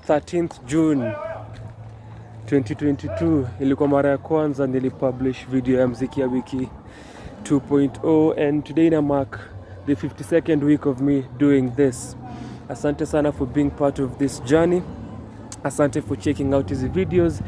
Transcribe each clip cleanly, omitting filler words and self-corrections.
13th June 2022 ilikuwa mara ya kwanza nilipublish video ya mziki ya Wiki 2.0 and today na mark the 52nd week of me doing this. Asante sana for being part of this journey. Asante for checking out these videos.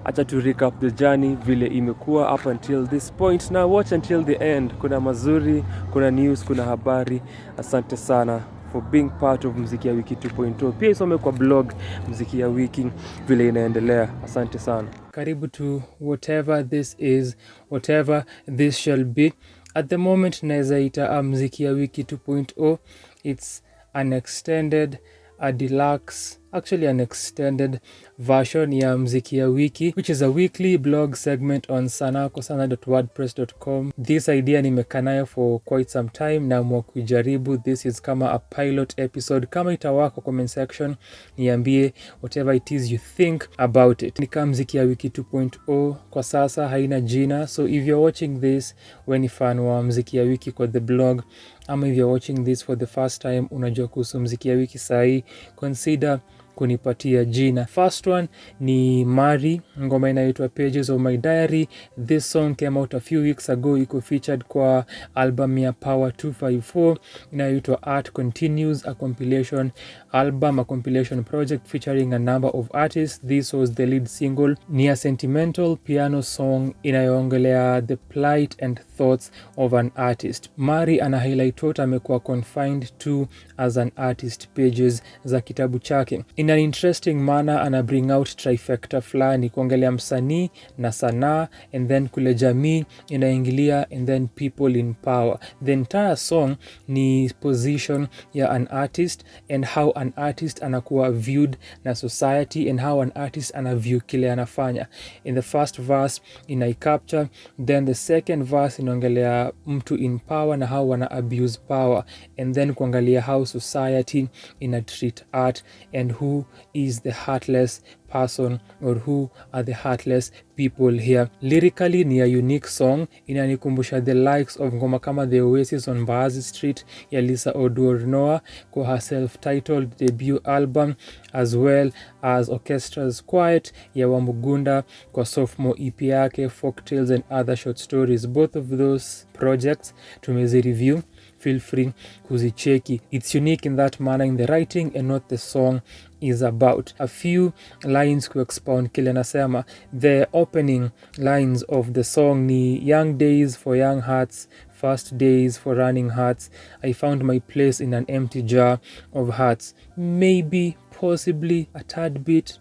Acha to recap the journey vile imekuwa up until this point. Now watch until the end. Kuna mazuri, kuna news, kuna habari. Asante sana for being part of Mziki ya Wiki 2.0. Pia isome kwa blog Mziki ya Wiki vile inaendelea. Asante sana. Karibu to whatever this is, whatever this shall be. At the moment naweza ita Mziki ya Wiki 2.0. It's an extended, a deluxe, actually an extended version ya Mziki ya Wiki, which is a weekly blog segment on Sanaa, sana.wordpress.com. This idea nimekaa nayo for quite some time na mwa kuijaribu. This is kama a pilot episode. Kama itawaka comment section, niambie whatever it is you think about it. Nika Mziki ya Wiki 2.0 kwa sasa haina jina, so if you're watching this when ni fan wa Mziki ya Wiki kwa the blog, ama if you're watching this for the first time unajua kuhusu Mziki ya Wiki sahi, consider kunipatia jina. First one ni Mari, ngoma inaitwa Pages of My Diary. This song came out a few weeks ago, iko featured kwa album ya Power 254 inaitwa Art Continues, a compilation album, a compilation project featuring a number of artists. This was the lead single. Ni a sentimental piano song inayoongelea the plight and thoughts of an artist. Mari ana highlight what amekuwa confined to as an artist pages za kitabu chake. In an interesting manner ana bring out trifecta fulani, kuongelea msanii na sanaa, and then kule jamii inaingilia, and then people in power. The entire song ni position ya an artist and how an artist anakuwa viewed na society and how an artist anaview kile anafanya. In the first verse inaicapture, then the second verse inaongelea mtu in power na how wana abuse power, and then kuangalia how society ina treat art and who is the heartless person or who are the heartless people here. Lyrically ni a unique song, inanikumbusha the likes of ngoma kama The Oasis on Mbaazi Street ya Lisa Oduor-Noah kwa her self-titled debut album, as well as Orchestra's Quiet ya Wamugunda kwa sophomore EP yake Folktales and Other Short Stories. Both of those projects tumezi review, feel free kuzicheki. It's unique in that manner in the writing and what the song is about. A few lines to expound kile nasema. The opening lines of the song ni young days for young hearts, first days for running hearts. I found my place in an empty jar of hearts. Maybe, possibly a tad bit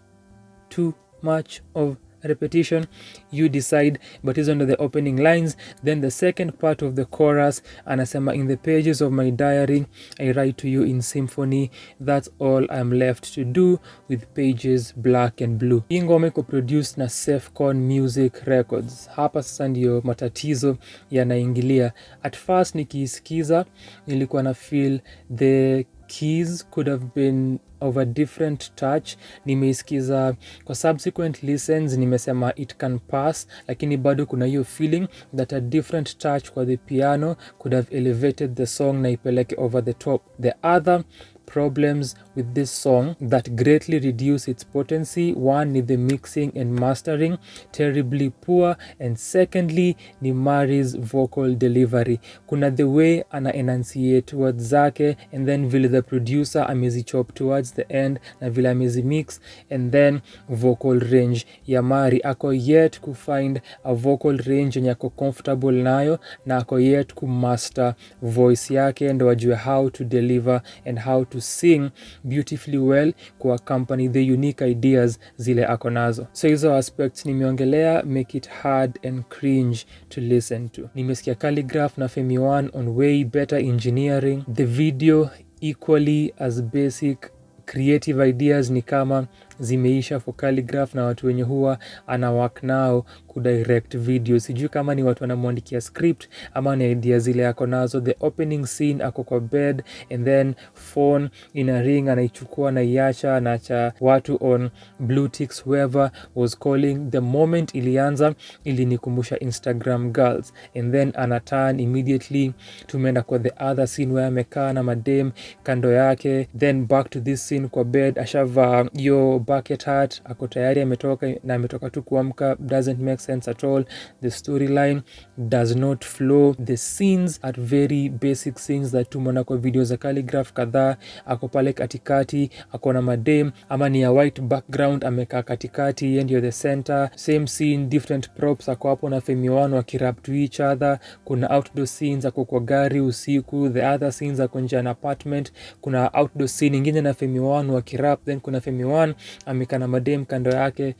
too much of repetition, you decide, but is under the opening lines. Then the second part of the chorus anasema, in the pages of my diary I write to you in symphony, that's all I'm left to do with pages black and blue. Hii ngoma iko produced na Safcon Music Records. Hapa sasa ndio matatizo yanaingilia. At first nikiisikiza nilikuwa na feel the keys could have been of a different touch. Nimeisikiza kwa subsequent listens, nimesema it can pass, lakini bado kuna hiyo feeling that a different touch kwa the piano could have elevated the song na ipeleke over the top. The other problems with this song that greatly reduce its potency, one ni the mixing and mastering, terribly poor, and secondly ni Mari's vocal delivery. Kuna the way ana enunciate words zake, and then vile the producer amezichop towards the end na vile amezimix, and then vocal range ya Mari. Ako yet ku find a vocal range yenye ako comfortable nayo, na ako yet ku master voice yake ndo ajue how to deliver and how to sing beautifully well ku accompany the unique ideas zile ako nazo. So hizo aspects nimeongelea make it hard and cringe to listen to. Nimesikia Calligraph na Femi One on way better engineering. The video equally as basic. Creative ideas ni kama zimeisha for Calligraph na watu wenye huwa ana work nao kudirect video. Sijui kama ni watu wanamwandikia script ama ni idea zile ako nazo. The opening scene ako kwa bed and then phone ina ring, anaichukua na iacha, anaacha watu on blue ticks whoever was calling. The moment ilianza ilinikumbusha Instagram girls, and then anaturn immediately tumeenda kwa the other scene where amekaa na madem kando yake, then back to this scene kwa bed ashava yo bucket hat, ako tayari ametoka na ametoka tu kuamka, doesn't make sense at all. The storyline does not flow. The scenes are very basic scenes that tumeona kwa video za calligraph kadhaa. Ako pale katikati, ako na madem ama ni ya white background, amekaa katikati, yeye ndio the center. Same scene, different props, ako hapo na Femi One wakirap to each other. Kuna outdoor scenes, ako kwa gari usiku. The other scenes ako nje na apartment. Kuna outdoor scene ingine na Femi One wakirap, then kuna Femi One amekaa na madem kando yake.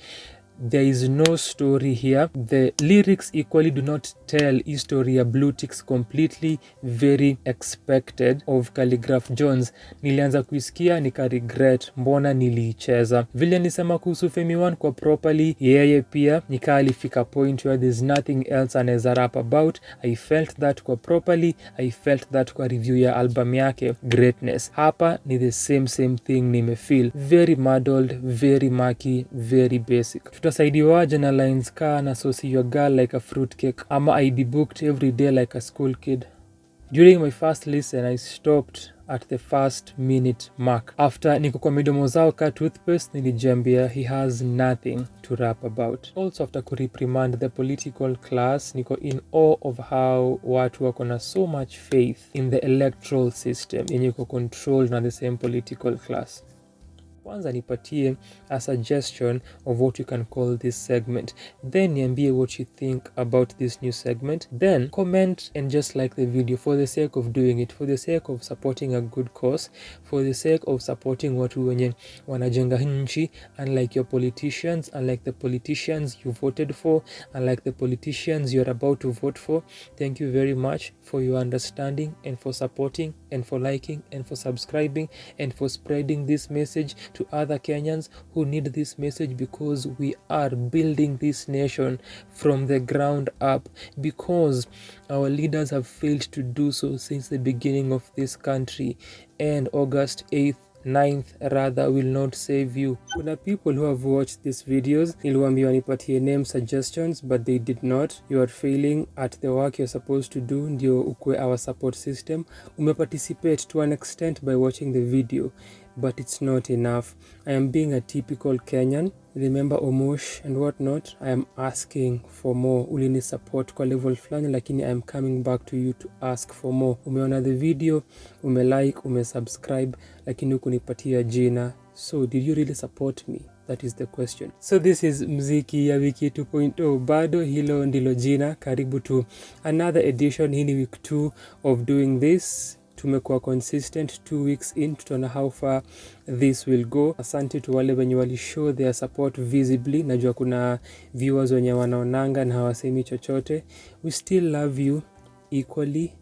There is no story here. The lyrics equally do not tell his story ya Blue Ticks completely. Very expected of Calligraph Jones. Nilianza kuisikia nika regret mbona niliicheza. Vile nisema kuhusu Femi One kwa properly, yeye pia nika alifika point where there's nothing else anaweza rap about. I felt that kwa properly, I felt that kwa review ya album yake Greatness. Hapa ni the same thing nimefeel. Very muddled, very murky, very basic. Tutasaidiwaje na lines ka na sauce your girl like a fruitcake ama I be booked every day like a school kid? During my first listen, I stopped at the first minute mark. After niko kwa midomo zao ka toothpaste, nilijambia he has nothing to rap about. Also after kureprimand the political class, niko in awe of how watu wako na so much faith in the electoral system yenye iko controlled na the same political class. Kwanza nipatie a suggestion of what you can call this segment, then niambie what you think about this new segment, then comment and just like the video for the sake of doing it, for the sake of supporting a good cause, for the sake of supporting watu wenye wanajenga nchi, unlike your politicians, unlike the politicians you voted for, unlike the politicians you're about to vote for. Thank you very much for your understanding and for supporting and for liking and for subscribing and for spreading this message to other Kenyans who need this message, because we are building this nation from the ground up, because our leaders have failed to do so since the beginning of this country, and August 8th 9th rather will not save you. Kuna people who have watched these videos, niliwaambia nipatie name suggestions but they did not. You are failing at the work you're supposed to do, ndio ukue our support system. Umeparticipate to an extent by watching the video, but it's not enough. I am being a typical Kenyan. Remember Omosh and whatnot. I am asking for more. Ulini support kwa level flani, lakini I am coming back to you to ask for more. Umeona the video, umelike, umesubscribe, lakini hukunipatia jina. So did you really support me? That is the question. So this is Mziki ya Wiki 2.0. Bado hilo ndilo jina. Karibu to another edition. Hii ni week 2 of doing this. Tumekuwa consistent 2 weeks in, tutaona how far this will go. Asante to wale wenye wali show their support visibly. Najua kuna viewers wenye wanaonanga na hawasemi chochote. We still love you equally,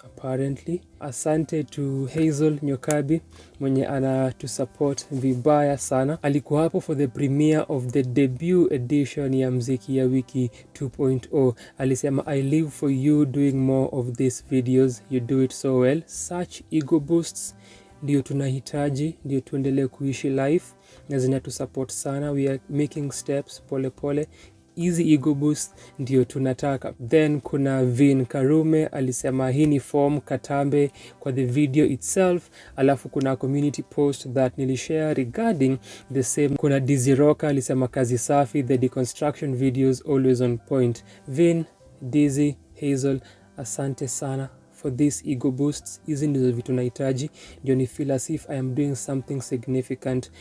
apparently. Asante to Hazel Nyokabi mwenye ana to support vibaya sana. Alikuwa hapo for the premiere of the debut edition ya Mziki ya Wiki 2.0. Alisema I live for you doing more of these videos. You do it so well. Such ego boosts ndio tunahitaji, ndio tuendelee kuishi life na zinatu support sana. We are making steps pole pole. Easy ego boost ndio tunataka. Then kuna Vin Karume alisema hii ni form katambe kwa the video itself. Alafu kuna community post that nilishare regarding the same. Kuna Dizzy Rocker alisema kazi safi, the deconstruction videos always on point. Vin, Dizzy, Hazel, asante sana for this ego boosts. Hizi ndizo vitu nahitaji ndio ni feel as if I am doing something significant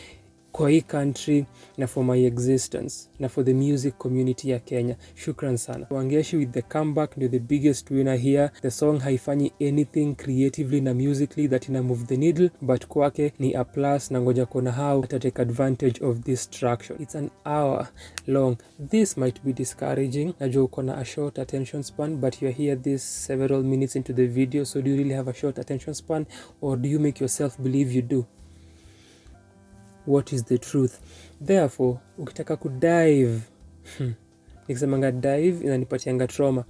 kwa hii country na for my existence na for the music community ya Kenya. Shukran sana. Wangeshi with the comeback ndio the biggest winner here. The song haifanyi anything creatively na musically that ina move the needle, but kwake ni a plus na ngoja kuona how ata take advantage of this traction. It's an hour long. This might be discouraging. Najua uko na a short attention span, but you're here this several minutes into the video, so do you really have a short attention span, or do you make yourself believe you do? What is the truth? Therefore, ukitaka kudive, nikisemanga dive inanipatianga trauma.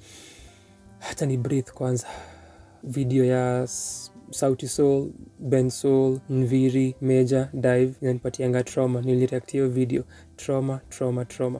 Hata ni breathe kwanza. Video ya Sauti Soul, Ben Soul, Nviri, Major, dive inanipatianga trauma. Nilireact hiyo video.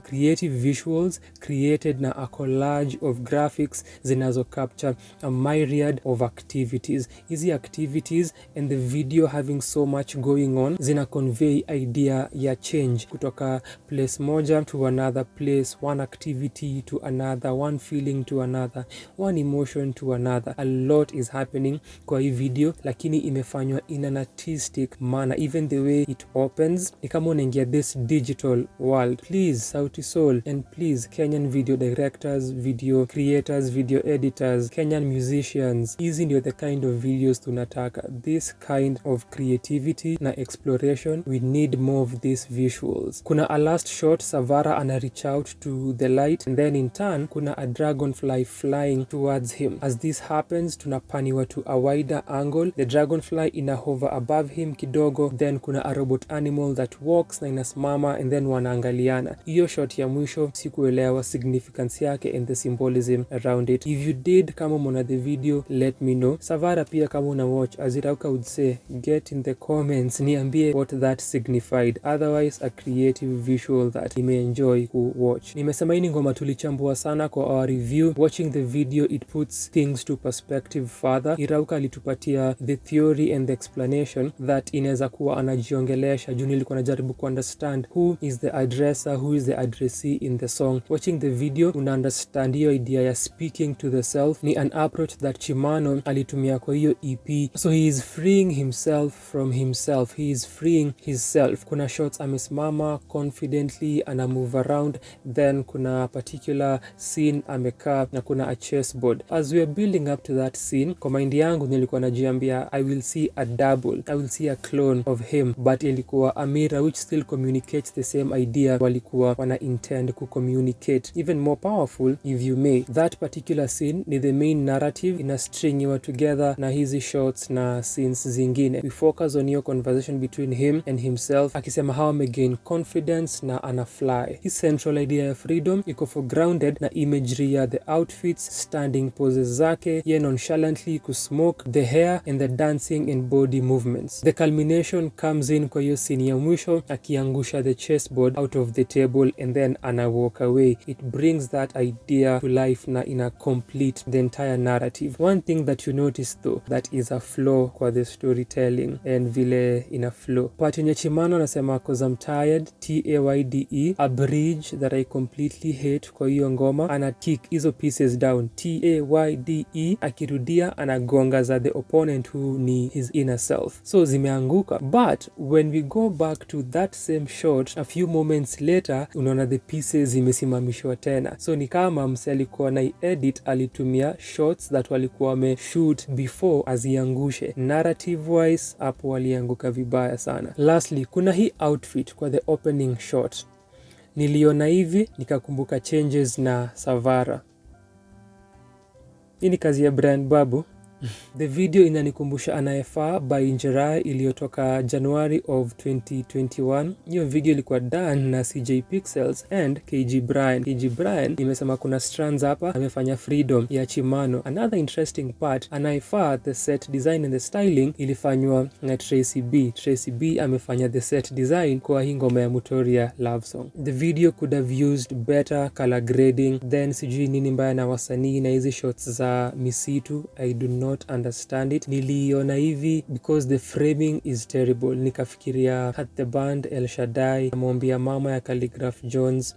Creative visuals created na a collage of graphics zinazo capture a myriad of activities. Hizi activities and the video having so much going on zina convey idea ya change kutoka place moja to another place, one activity to another, one feeling to another, one emotion to another. A lot is happening kwa hii video, lakini imefanywa in an artistic manner. Even the way it opens ni kama unaingia this digital world. Please Sauti Sol, and please Kenyan video directors, video creators, video editors, Kenyan musicians, hizi ndio the kind of videos tunataka. This kind of creativity na exploration, we need more of these visuals. Kuna a last shot, Savara ana reach out to the light, and then in turn kuna a dragonfly flying towards him. As this happens, tunapaniwa to a wider angle. The dragonfly ina hover above him kidogo, then kuna a robot animal that walks na inasimama, and then wanaangaliana. Hiyo shot ya mwisho sikuelewa significance yake and the symbolism around it. If you did, kama mona the video, let me know. Savara pia kama una watch, Azirauka would say, get in the comments, niambie what that signified. Otherwise, a creative visual that nimeenjoy ku watch. Nimesema hii ngoma tulichambua sana kwa our review. Watching the video, it puts things to perspective further. Irauka alitupatia the theory and the explanation that inaweza kuwa anajiongelesha. Juu nilikuwa najaribu ku understand who is the addresser, who is the addressee in the song. Watching the video, una understand hiyo idea ya speaking to the self ni an approach that Chimano alitumia kwa hiyo EP. So he is freeing himself from himself. He is freeing his self. Kuna shots amesimama confidently, ana move around, then kuna particular scene amekaa na kuna a chessboard. As we are building up to that scene, kwa mind yangu nilikuwa najiambia I will see a double, I will see a clone of him, but ilikuwa a mirror which still communicates the same idea walikuwa wana intend ku communicate. Even more powerful if you may. That particular scene ni the main narrative, ina stringiwa together na hizi shots na scenes zingine. We focus on your conversation between him and himself, akisema how amegain confidence na ana fly. His central idea ya freedom iko foregrounded na imagery ya the outfits, standing poses zake, ye nonchalantly kusmoke, the hair and the dancing and body movements. The culmination comes in kwa hiyo scene ya mwisho akiangusha the chessboard out of the table and then ana walk away. It brings that idea to life na ina complete the entire narrative. One thing that you notice though, that is a flaw kwa the storytelling and vile ina flow. Part yenye Chimano anasema cause I'm tired, TAYDE, a bridge that I completely hate kwa hiyo ngoma, ana kick hizo pieces down, TAYDE, akirudia anagonga za the opponent who ni his inner self. So zimeanguka, but when we go back to that same shot a few moments later, unaona the pieces zimesimamishwa tena. So ni kama mse alikuwa na edit alitumia shots that walikuwa wame shoot before aziangushe. Narrative wise hapo walianguka vibaya sana. Lastly, kuna hii outfit kwa the opening shot. Niliona hivi nikakumbuka changes na Savara. Hii ni kazi ya Brian Babu. The video inanikumbusha Anayefaa by Njera iliyotoka January of 2021. Hiyo video ilikuwa done na CJ Pixels and KG Brian. KG Brian imesema kuna strands hapa amefanya freedom ya Chimano. Another interesting part, Anayefaa, the set design and the styling ilifanywa na Tracy B. Tracy B amefanya the set design kwa hii ngoma ya Mutoria love song. The video could have used better color grading, then sijui nini mbaya na wasanii na hizi shots za misitu. I do not understand it. Niliona hivi because the framing is terrible. Nikafikiria At the Band, El Shaddai, Maombi ya Mama ya Calligraph Jones.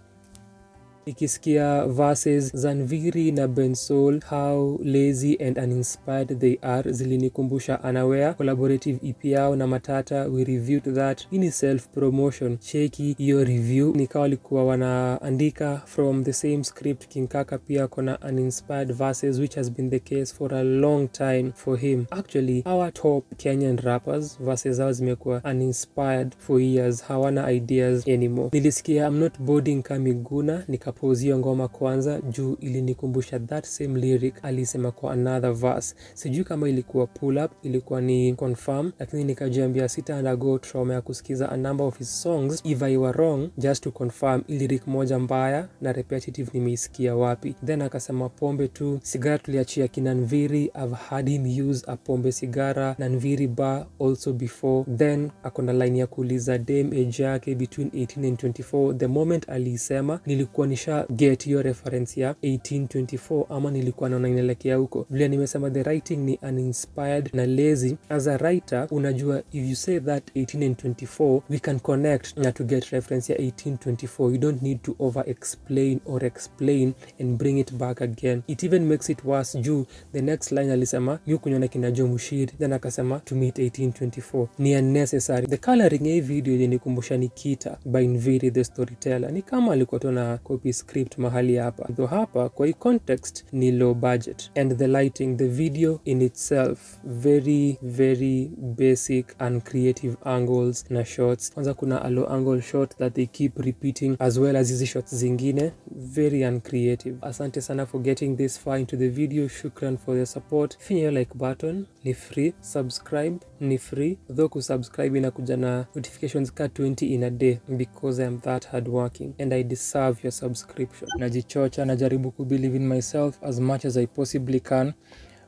Nikisikia verses Zanviri na Bensoul, how lazy and uninspired they are, zilinikumbusha Anaware collaborative EP yao na Matata. We reviewed that. Hii ni self promotion. Cheki hiyo review. Nikawa walikuwa wanaandika from the same script. King Kaka pia kona uninspired verses, which has been the case for a long time for him. Actually, our top Kenyan rappers verses zao zimekuwa uninspired for years. Hawana ideas anymore. Nilisikia I'm Not Boarding Kamiguna, nikapause hiyo ngoma kwanza juu ilinikumbusha that same lyric alisema kwa another verse. Sijui kama ilikuwa pull up, ilikuwa ni confirm, lakini nikajiambia sita undergo trauma ya kusikiza a number of his songs if I were wrong just to confirm lyric moja mbaya na repetitive nimeisikia wapi. Then akasema pombe tu, sigara tuliachia kinanviri, I've had him use a pombe sigara nanviri bar also before. Then akona line ya kuuliza dem age yake between 18 and 24. The moment alisema nilikuwa nisha get hiyo reference ya 1824 ama nilikuwa naona inaelekea huko. Vile nimesema the writing ni uninspired na lazy. As a writer unajua if you say that 18 and 24 we can connect na to get reference ya 1824. You don't need to over explain or explain and bring it back again. It even makes it worse juu the next line alisema yu kunyona kinajo mushiri, then akasema to meet 1824. Ni unnecessary. The coloring ya video ilinikumbusha Nikita by Nviri the storyteller. Ni kama alikuwa tu na copy script mahali hapa. Though hapa kwa hii context ni low budget. And the lighting, the video in itself very very basic and creative angles na shots. Kwanza kuna a low angle shot that they keep repeating as well as hizi shots zingine, very uncreative. Asante sana for getting this far into the video. Shukran for the support. Finya hiyo like button, ni free. Subscribe ni free, though kusubscribe inakuja na notifications ka 20 in a day because I am that hardworking and I deserve your subscription. Najichocha, najaribu kubelieve in myself as much as I possibly can.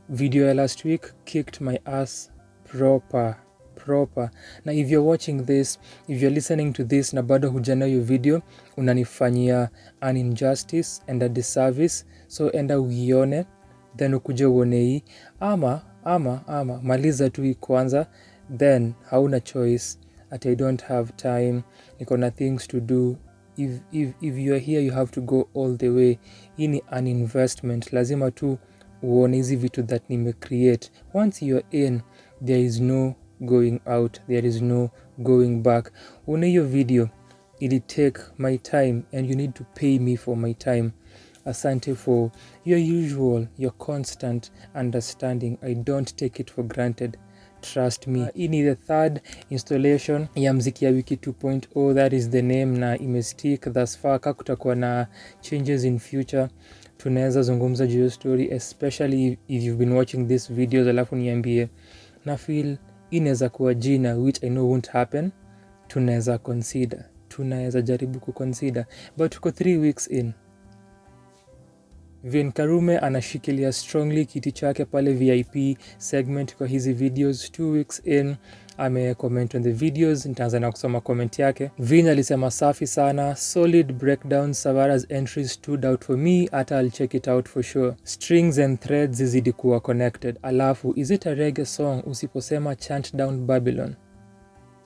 Video ya last week kicked my ass proper. Na if you're watching this, if you're listening to this na bado hujana hiyo video, unanifanyia an injustice and a disservice. So enda uione then ukuje uone hii ama maliza tu hii kwanza, then hauna choice at I don't have time, niko na things to do. If you're here you have to go all the way. Hii ni an investment, lazima tu uone hizi vitu that nimecreate. Once you're in, there is no going out, there is no going back. Uone hiyo video, ili take my time and you need to pay me for my time. Asante for your usual, your constant understanding. I don't take it for granted. Trust me. Hii ni the third installation ya Mziki ya Wiki 2.0. That is the name na imestick thus far. Kutakuwa na changes in future, tunaweza zungumza juu ya story, especially if you've been watching this videos alafu niambie na feel inaweza kuwa jina, which I know won't happen. Tunaweza jaribu kuconsider, but tuko 3 weeks in. Vin Karume anashikilia strongly kiti chake pale VIP segment kwa hizi videos. 2 weeks in ame-comment on the videos. Nitaanza na kusoma comment yake. Vin alisema safi sana, solid breakdown, Savara's entries stood out for me, hata I'll check it out for sure. Strings and threads zizidi kuwa connected. Alafu, is it a reggae song usiposema chant down Babylon?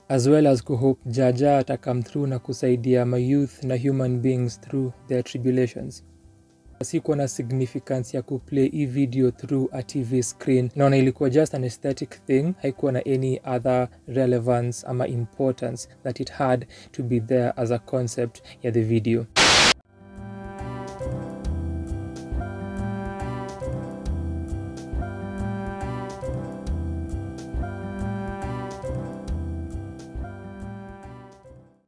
As well as kuhope Jaja ata come through na kusaidia my youth na human beings through their tribulations. Sikuwa na significance ya kuplay hii video through a TV screen. Naona ilikuwa just an aesthetic thing, haikuwa na any other relevance ama importance that it had to be there as a concept ya the video.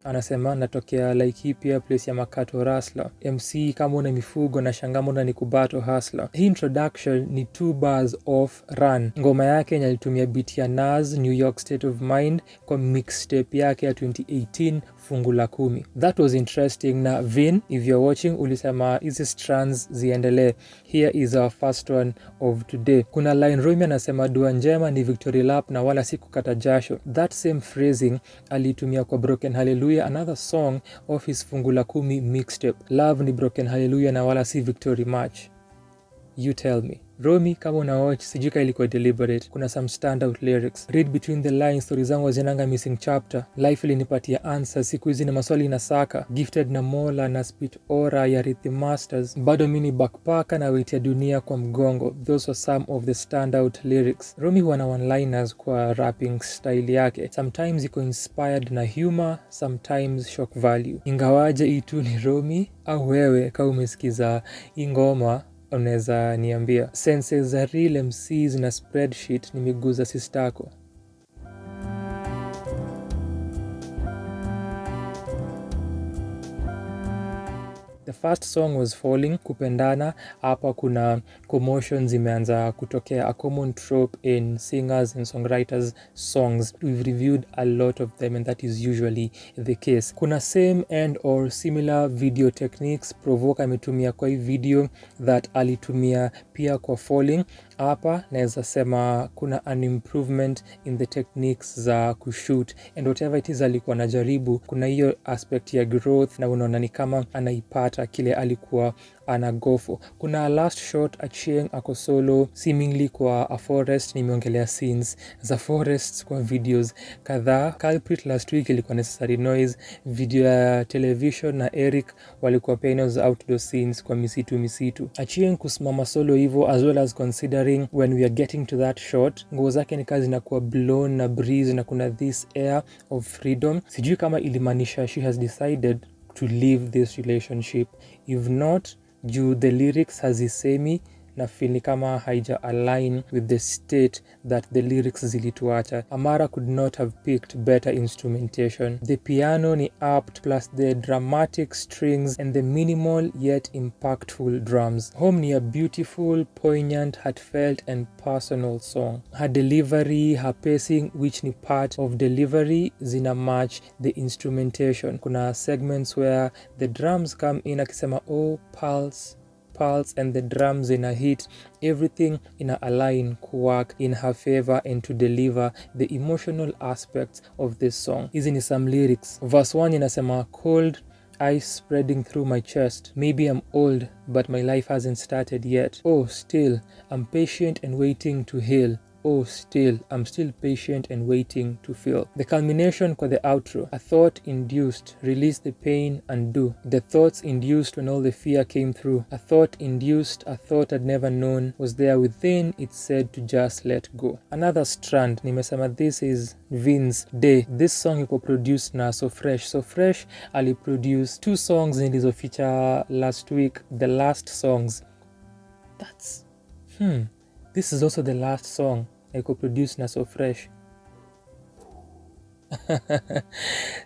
Anasema natokea Laikipia, place ya Makato Hustler. MC kama una mifugo na shangamo na nikubato Hustler. Hii introduction ni 2 bars of Run. Ngoma yake nyalitumia beat ya Nas, New York State of Mind, kwa mixtape yake ya 2018 fungu la 10. That was interesting. Na Vin, if you're watching, ulisema hizi strands ziendelee. Here is our first one of today. Kuna line Romy anasema dua njema ni victory lap na wala si kukata jasho. That same phrasing alitumia kwa Broken Hallelujah, another song of his fungu la 10 mixtape. Love ni Broken Hallelujah na wala si victory march. You tell me. Romy, kama una watch, sijuka ilikuwa deliberate. Kuna some standout lyrics. Read between the lines, story zangu zinanga missing chapter. Life ilinipatia answers, siku hizi na maswali na saka. Gifted na Mola na spit aura ya Rhythm Masters. Bado mini backpacker na weight ya dunia kwa mgongo. Those were some of the standout lyrics. Romy wana one-liners kwa rapping style yake. Sometimes iko inspired na humor, sometimes shock value. Ingawaje itu ni Romy, au wewe kama umesikiza ingoma unaweza niambia. Senses za real MCs na spreadsheet nimeguza sistako. The first song was Falling, kupendana. Hapa kuna commotions imeanza kutokea, a common trope in singers and songwriters songs. We've reviewed a lot of them and that is usually the case. Kuna same and or similar video techniques Provoke ametumia kwa hii video that alitumia pia kwa Falling. Hapa naweza sema kuna an improvement in the techniques za kushoot and whatever it is alikuwa anajaribu, kuna hiyo aspect ya growth na unaona ni kama anaipata kile alikuwa anagofo. Kuna last shot Achieng ako solo seemingly kwa a forest. Nimeongelea scenes za forests kwa videos kadhaa. Culprit last week ilikuwa Necessary Noise. Video ya television na Eric walikuwa penos outdoor scenes kwa misitu. Achieng kusimama solo hivyo, as well as considering when we are getting to that shot, nguo zake ni kazi na kuwa blown na breeze na kuna this air of freedom. Sijui kama ilimaanisha she has decided to leave this relationship. If not, juu the lyrics hazisemi na feel ni kama haija align with the state that the lyrics zilituacha. Amara could not have picked better instrumentation. The piano ni apt, plus the dramatic strings and the minimal yet impactful drums. Home ni a beautiful, poignant, heartfelt and personal song. Her delivery, her pacing, which ni part of delivery, zina match the instrumentation. Kuna segments where the drums come in akisema oh pulse and the drums in a hit, everything in a align work in her favor and to deliver the emotional aspects of this song. Hizi ni some lyrics. Verse 1 inasema cold ice spreading through my chest. Maybe I'm old, but my life hasn't started yet. Oh, still, I'm patient and waiting to heal. Oh, still, I'm still patient and waiting to feel. The culmination kwa the outro. A thought induced, release the pain, undo. The thoughts induced when all the fear came through. A thought induced, a thought I'd never known was there within, it said to just let go. Another strand, nimesema this is Vince Day. This song iko produced na So Fresh. So Fresh aliproduce 2 songs nilizoficha last week, the last songs. This is also the last song iko produced na So Fresh.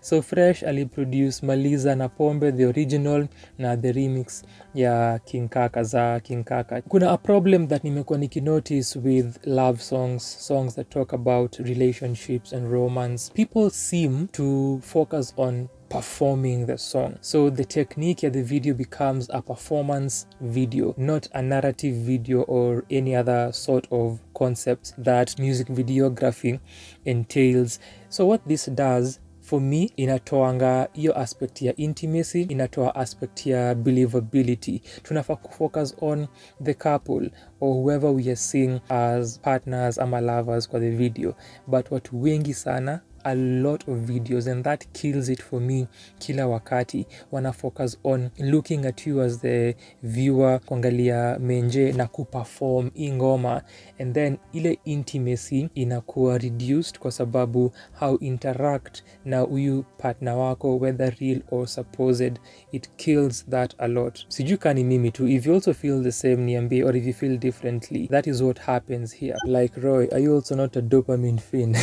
So Fresh aliproduce Maliza na Pombe, the original na the remix ya King Kaka za King Kaka. Kuna a problem that nimekuwa nikinotice with love songs that talk about relationships and romance. People seem to focus on performing the song. So the technique of the video becomes a performance video, not a narrative video or any other sort of concept that music videography entails. So what this does for me, inatoanga hiyo aspect ya intimacy, inatoa aspect ya believability. Tunafaa kufocus on the couple or whoever we are seeing as partners ama lovers kwa the video, but watu wengi sana, a lot of videos, and that kills it for me. Kila wakati wana focus on looking at you as the viewer, kuangalia menje na kuperform ingoma, and then ile intimacy inakuwa reduced kwa sababu how interact na uyu partner wako, whether real or supposed, it kills that a lot. Sijui kani mimi tu, if you also feel the same niambie, or if you feel differently. That is what happens here. Like Roy, are you also not a dopamine fiend?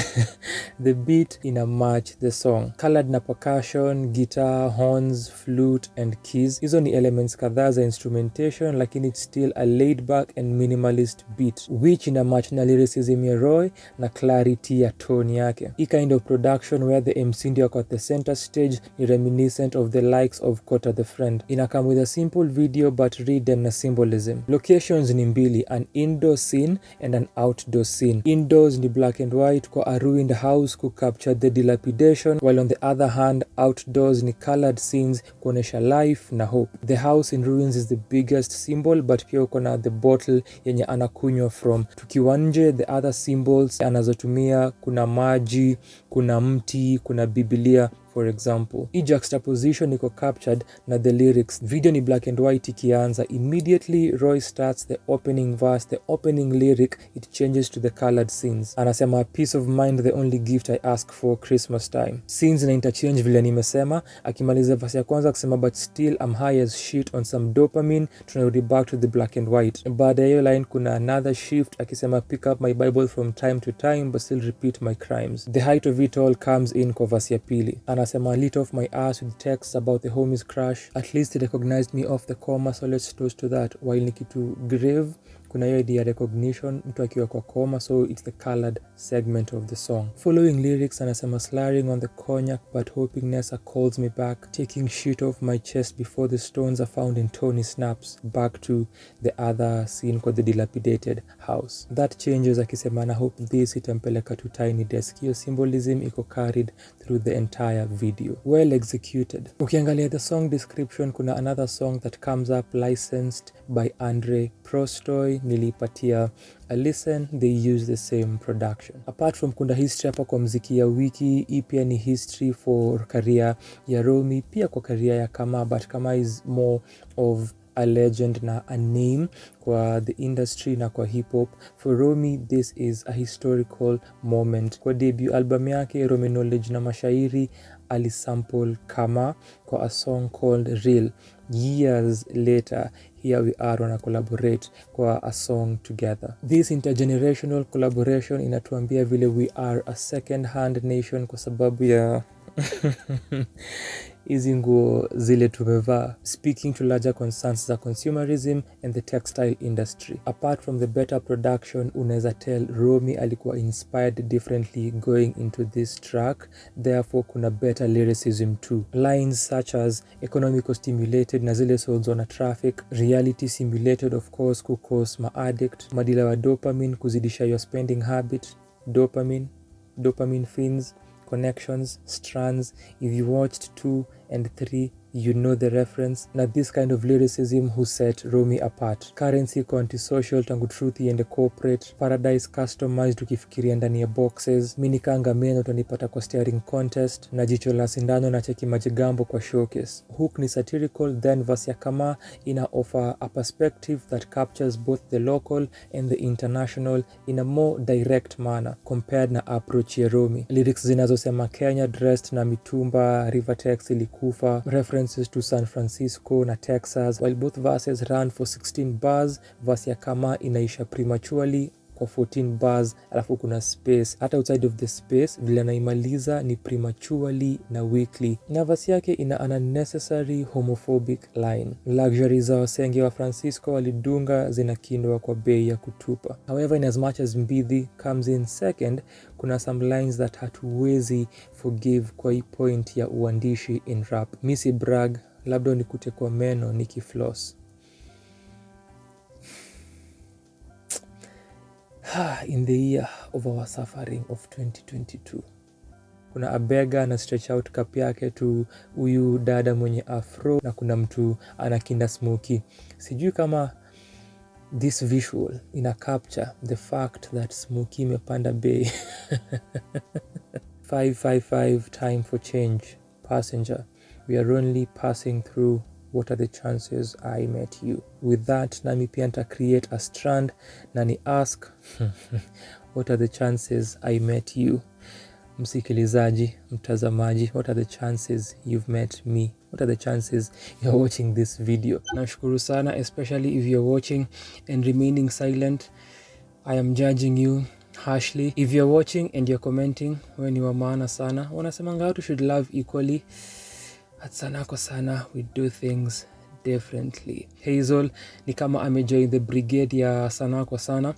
The beat in a match the song, colored na percussion, guitar, horns, flute and keys. Hizo ni elements kadhaa za instrumentation, lakini it's still a laid back and minimalist beat, which ina match na lyricism ya Roy na clarity ya tone yake. Hii kind of production where the MC ndio at the center stage ni reminiscent of the likes of Kota the Friend. Ina come with a simple video but ridden na symbolism. Locations ni mbili, an indoor scene and an outdoor scene. Indoors ni black and white kwa a ruined house ku capture the dilapidation, while on the other hand outdoors ni colored scenes kuonesha life na hope. The house in ruins is the biggest symbol, but pia uko na the bottle yenye anakunywa from. Tukiwa nje, the other symbols anazotumia kuna maji, kuna mti, kuna Biblia for example. Hii juxtaposition iko captured na the lyrics. Video ni black and white ikianza. Immediately Roy starts the opening verse, the opening lyric, it changes to the colored scenes. Anasema peace of mind, the only gift I ask for Christmas time. Scenes na interchange vile nimesema. Akimaliza verse ya kwanza kusema but still I'm high as shit on some dopamine, tunarudi back to the black and white. Baada ya hiyo line kuna another shift akisema pick up my Bible from time to time but still repeat my crimes. The height of it all comes in kwa verse ya pili. anasema lit off my ass with texts about the homie's crush, at least he recognized me off the comma, so let's toast to that. While ni kitu grave, kuna hiyo idea recognition mtu akiwa kwa koma, so it's the colored segment of the song. Following lyrics anasema slurring on the cognac but hoping Nessa calls me back, taking shit off my chest before the stones are found in Tony snaps, back to the other scene called the dilapidated house. That changes akisema na hope this itampeleka to tiny desk. Hiyo symbolism iko carried through the entire video. Well executed. Ukiangalia the song description, kuna another song that comes up licensed by Andre Prostoy, nilipatia a listen, they use the same production. Apart from kunda history hapa kwa mziki ya wiki, hii pia ni history for career ya Romy, pia kwa career ya Kama, but Kama is more of a legend na a name kwa the industry na kwa hip hop. For Romy, this is a historical moment. Kwa debut album yake Romy Knowledge na mashairi alisample Kama kwa a song called Real. Years later, here we are on a collaborate kwa a song together. This intergenerational collaboration inatuambia vile we are a second hand nation kwa sababu ya hizi nguo zile tumevaa, speaking to larger concerns za consumerism and the textile industry. Apart from the better production, unaweza tell Romy alikuwa inspired differently going into this track, therefore kuna better lyricism too. Lines such as economical stimulated na zile sold on a traffic, reality simulated of course kukos ma-addict, madila wa dopamine kuzidisha your spending habit, dopamine fins, connections, strands. If you watched 2 and 3, you know the reference. Na this kind of lyricism who set Romy apart. Currency kwa antisocial tangu truth iende corporate, paradise customized ukifikiria ndani ya boxes, minikanga meno utanipata kwa steering contest, na jicho la sindano na cheki majigambo kwa showcase. Hook ni satirical, then verse ya Kama ina offer a perspective that captures both the local and the international in a more direct manner compared na approach ya Romy. Lyrics zinazosema Kenya dressed na mitumba, Rivertex ilikufa, references to San Francisco na Texas. While both verses run for 16 bars, verse ya Kama inaisha prematurely kwa 14 bars, alafu kuna space. Hata outside of the space, vile anaimaliza ni prematurely na weakly. Na verse yake ina an unnecessary homophobic line. Luxury za wasenge wa Francisco walidunga zinakindwa kwa bei ya kutupa. However, in as much as Mbithi comes in second, kuna some lines that hatuwezi forgive kwa hii point ya uandishi in rap. Misi brag, labda nikute kwa meno nikifloss. In the year of our suffering of 2022, kuna abega na stretch out cup yake tu huyu dada mwenye afro, na kuna mtu anakinda smoky. Sijui kama this visual ina capture the fact that smoky imepanda bei. 555 time for change passenger, we are only passing through. What are the chances I met you? With that, nami pia nita create a strand na ni ask what are the chances I met you? Msikilizaji, mtazamaji, what are the chances you've met me? What are the chances you're watching this video? Nashukuru sana, especially if you're watching and remaining silent. I am judging you harshly. If you're watching and you're commenting, wewe ni wa maana sana. Wanasemanga watu should love equally. At Sanaa kwa Sanaa, we do things differently. Hazel ni kama amejoin the brigade ya Sanaa kwa Sanaa.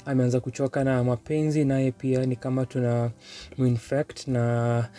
Ameanza kuchoka na mapenzi, naye pia ni kama tuna muinfect na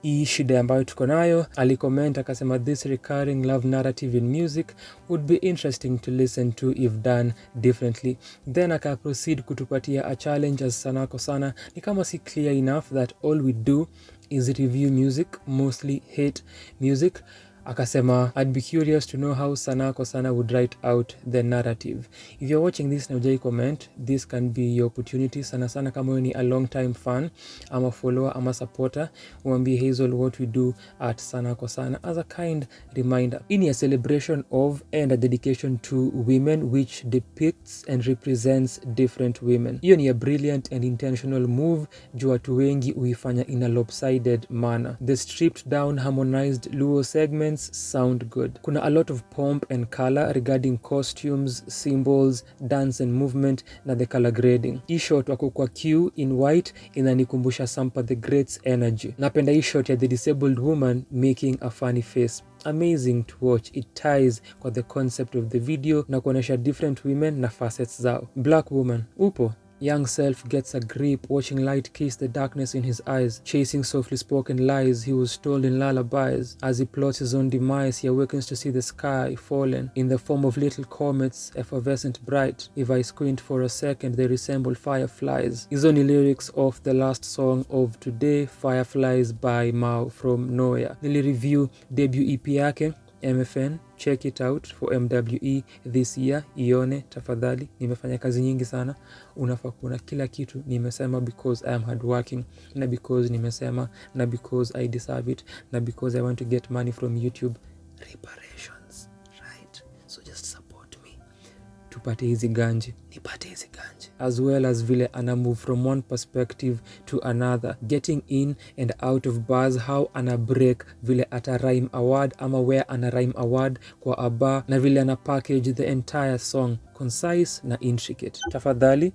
hii shida ambayo tuko nayo. Alicomment akasema this recurring love narrative in music would be interesting to listen to if done differently. Then aka proceed kutupatia a challenge as Sanaa kwa Sanaa. Ni kama si clear enough that all we do is review music, mostly hate music. Akasema I'd be curious to know how Sanaa kwa Sanaa would write out the narrative. If you're watching this na hujai comment, this can be your opportunity. Sana sana kama wewe ni a long time fan ama follower ama supporter, umwambie Hazel what we do at Sanaa kwa Sanaa as a kind reminder. Hii ni a celebration of and a dedication to women which depicts and represents different women. Hiyo ni a brilliant and intentional move juu watu wengi uifanya in a lopsided manner. The stripped down harmonized Luo segment elements sound good. Kuna a lot of pomp and color regarding costumes, symbols, dance and movement na the color grading. Hii shot wako kwa queue in white inanikumbusha Sampa the Great's energy. Napenda hii shot ya the disabled woman making a funny face. Amazing to watch. It ties kwa the concept of the video na kuonesha different women na facets zao. Black woman, upo? Young self gets a grip, watching light kiss the darkness in his eyes, chasing softly spoken lies he was told in lullabies. As he plots his own demise, he awakens to see the sky fallen in the form of little comets, effervescent bright. If I squint for a second, they resemble fireflies. Hizo ni lyrics of the last song of today, Fireflies by Mao from Nowhere. Nili-review debut EP yake, MFN. Check it out for MWE this year. Ione tafadhali, nimefanya kazi nyingi sana, unafaa kuona kila kitu. Nimesema because I am hardworking, na because nimesema, na because I deserve it, na because I want to get money from YouTube. Reparations, right? So just support me, tupate hizi ganji, nipate hizi ganji. As well as vile ana move from one perspective to another, getting in and out of bars, how ana break vile ata rhyme a word ama where ana rhyme a word kwa a bar, na vile ana package the entire song concise na intricate. Tafadhali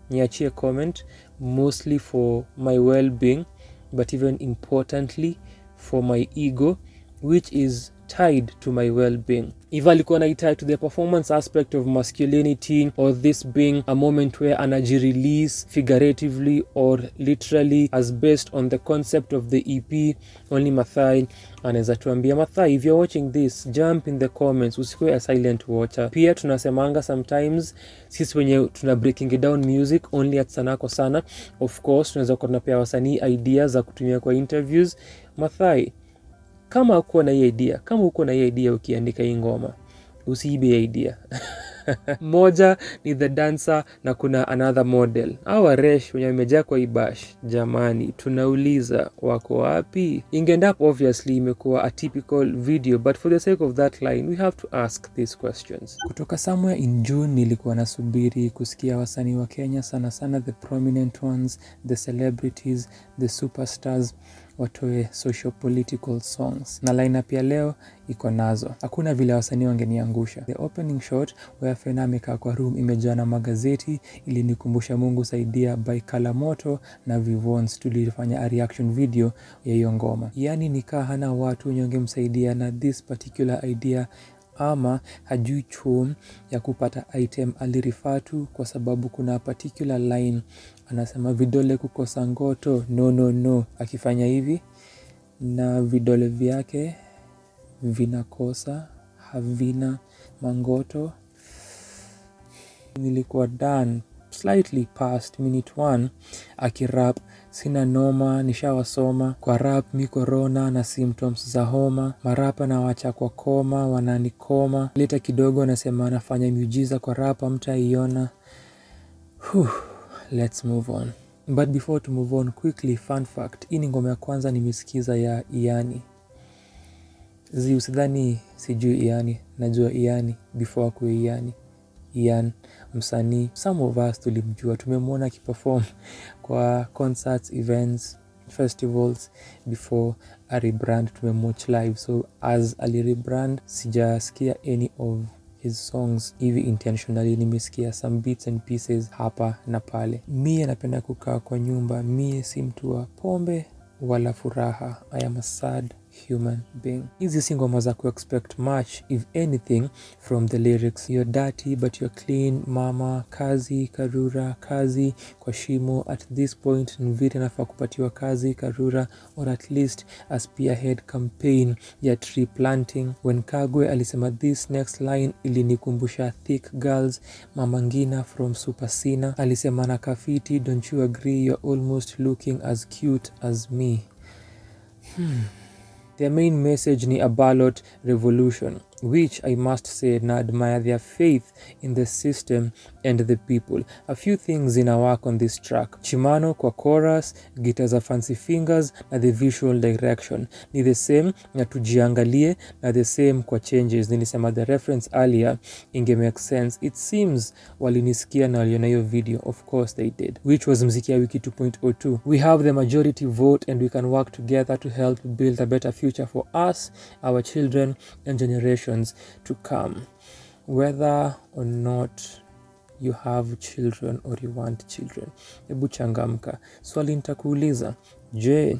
niachie comment, mostly for my well-being, but even importantly for my ego, which is tied to my well-being. If alikuwa na tied to the performance aspect of masculinity, or this being a moment where energy release figuratively or literally as based on the concept of the EP, only Mathai anaweza tuambia. Mathai, if you're watching this, jump in the comments, usikuwe a silent watcher. Pia tunasemanga sometimes sisi wenye tuna breaking it down music only at Sanaa kwa sana. Of course tunaweza kuwa tunapea wasanii ideas za kutumia kwa interviews. Mathai, kama uko na hii idea ukiandika hii ngoma, usiibe idea. Moja ni the dancer na kuna another model. Hawa resh wenye wamejaa kwa ibash, jamani, tunauliza wako wapi? Ingeenda up obviously imekuwa a typical video, but for the sake of that line we have to ask these questions. Kutoka somewhere in June nilikuwa nasubiri kusikia wasanii wa Kenya, sana sana the prominent ones, the celebrities, the superstars, watoe social political songs, na lineup ya leo iko nazo. Hakuna vile wasanii wangeniangusha. The opening shot where Fena amekaa kwa room imejaa na magazeti ilinikumbusha Mungu Saidia by Kalamoto na Vivons. Tulifanya a reaction video ya hiyo ngoma. Yani nikaa hana watu wenye wangemsaidia na this particular idea, ama hajui chum ya kupata item alirifatu, kwa sababu kuna particular line anasema vidole kukosa ngoto, no. Akifanya hivi na vidole vyake vinakosa, havina mangoto. Nilikuwa done slightly past minute 1 akirap. Sina noma, nishawasoma kwa rap mi corona na symptoms za homa. Marapa na wacha kwa koma, wananikoma. Leta kidogo anasema anafanya miujiza kwa rapa, mtaiona. Let's move on. But before to move on quickly, fun fact, hii ni ngoma ya kwanza nimesikiza ya Iani. Usidhani sijui Iani, najua Iani before akuwe Iani. Ian msanii, some of us tulimjua, tumemwona akiperform kwa concerts, events, festivals before a rebrand, tumemwatch live. So as a rebrand, sijasikia any of his songs hivi intentionally, nimesikia some bits and pieces hapa na pale. Mie napenda kukaa kwa nyumba, mie si mtu wa pombe wala furaha. I am a sad human being. Hizi si ngoma za ku expect much, if anything, from the lyrics. You're dirty but you're clean, mama, kazi, karura, kazi, kwa shimo. At this point, Nviri nafaa kupatiwa kazi, karura, or at least a spearhead campaign ya tree planting. When Kagwe alisema this next line, ilinikumbusha Thick Girls, Mama Ngina from Super Sina. Alisema na kafiti, don't you agree, you're almost looking as cute as me. Their main message ni a ballot revolution. which I must say na admire their faith in the system and the people. A few things in a work on this track: Chimano kwa chorus, guitar za Fancy Fingers na the visual direction ni the same na Tujiangalie na the same kwa changes. Nilisema the reference earlier inge make sense. It seems walinisikia na waliona hiyo video. Of course they did. Which was Mziki ya Wiki 2.0. We have the majority vote and we can work together to help build a better future for us, our children and generations to come. Whether or not you have children or you want children, hebu changamka. Swali nitakuuliza, je,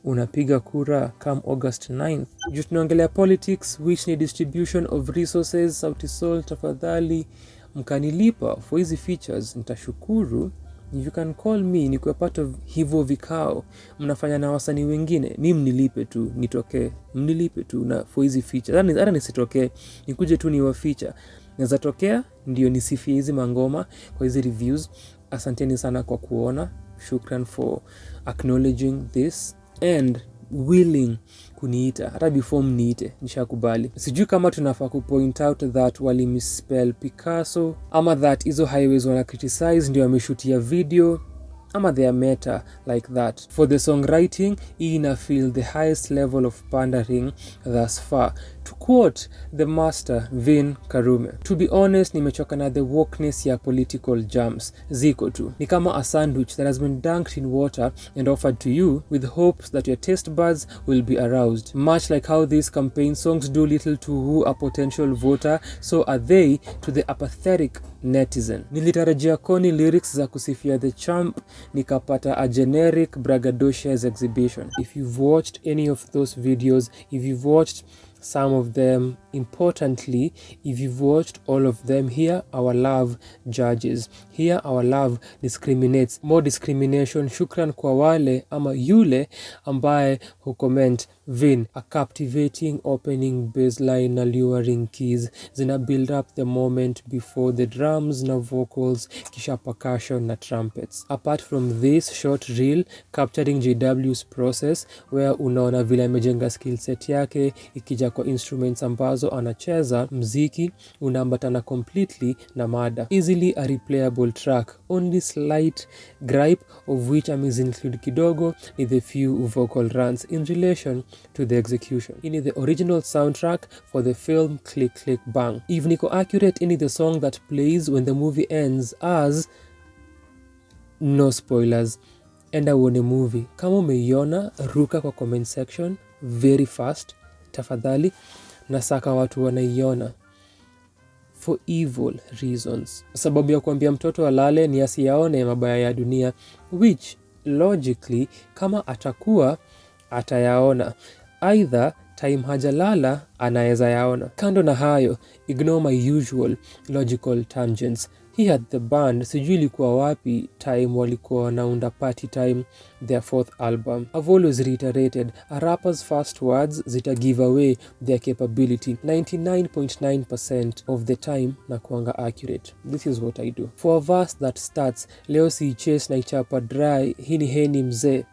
unapiga kura come August 9th? Juu tunaongelea politics, which ni distribution of resources. Sauti Sol, tafadhali mkanilipa for hizi features, nitashukuru. You can call me, nikuwe part of hivyo vikao mnafanya na wasanii wengine. Mi mnilipe tu nitokee, mnilipe tu na for hizi features. Hata nisitokee, nikuje tu niwa feature. Naweza tokea ndio nisifie hizi mangoma kwa hizi reviews. Asanteni sana kwa kuona. Shukran for acknowledging this and willing kuniita. Hata before mniite nishakubali. Sijui kama tunafaa kupoint out that wali misspell Picasso, ama that hizo highways wana criticize ndio wameshutia video, ama they are meta like that. For the songwriting, ina feel the highest level of pandering thus far. To quote the master Vin Karume, to be honest, nimechoka na the wokeness ya political jams. Ziko tu. Ni kama a sandwich that has been dunked in water and offered to you with hopes that your taste buds will be aroused. Much like how these campaign songs do little to woo a potential voter, so are they to the apathetic netizen. Nilitarajia koni lyrics za kusifia the champ, nikapata a generic braggadocious exhibition. If you've watched any of those videos, if you've watched some of them, importantly, if you've watched all of them, here our love judges. Here our love discriminates. More discrimination. Shukran kwa wale ama yule ambaye hucomment Vin, a captivating opening bassline, alluring keys zina build up the moment before the drums na vocals, kisha percussion na trumpets. Apart from this short reel capturing JW's process, where unaona vile amejenga skill set yake ikija kwa instruments ambazo anacheza, mziki unaambatana completely na mada. Easily a replayable track. Only slight gripe of which include kidogo ni the few vocal runs in relation to the execution. Ini the original soundtrack for the film Click Click Bang. If niko accurate, ini the song that plays when the movie ends as, no spoilers, enda uone movie. Kama umeiona, ruka kwa comment section very fast tafadhali, nasaka watu wanaiona for evil reasons. Sababu ya kuambia mtoto alale ni asiyaone mabaya ya dunia, which logically kama atakuwa atayaona. Either time hajalala anaeza yaona. Kando na hayo, ignore my usual logical tangents. He had the band, sijui ilikuwa wapi time walikuwa wanaunda Party Time, their 4th album. I've always reiterated, a rapper's first words zita give away their capability. 99.9% of the time na kuanga accurate. This is what I do. For a verse that starts, leo si chase na ichapa dry, hini heni mzee,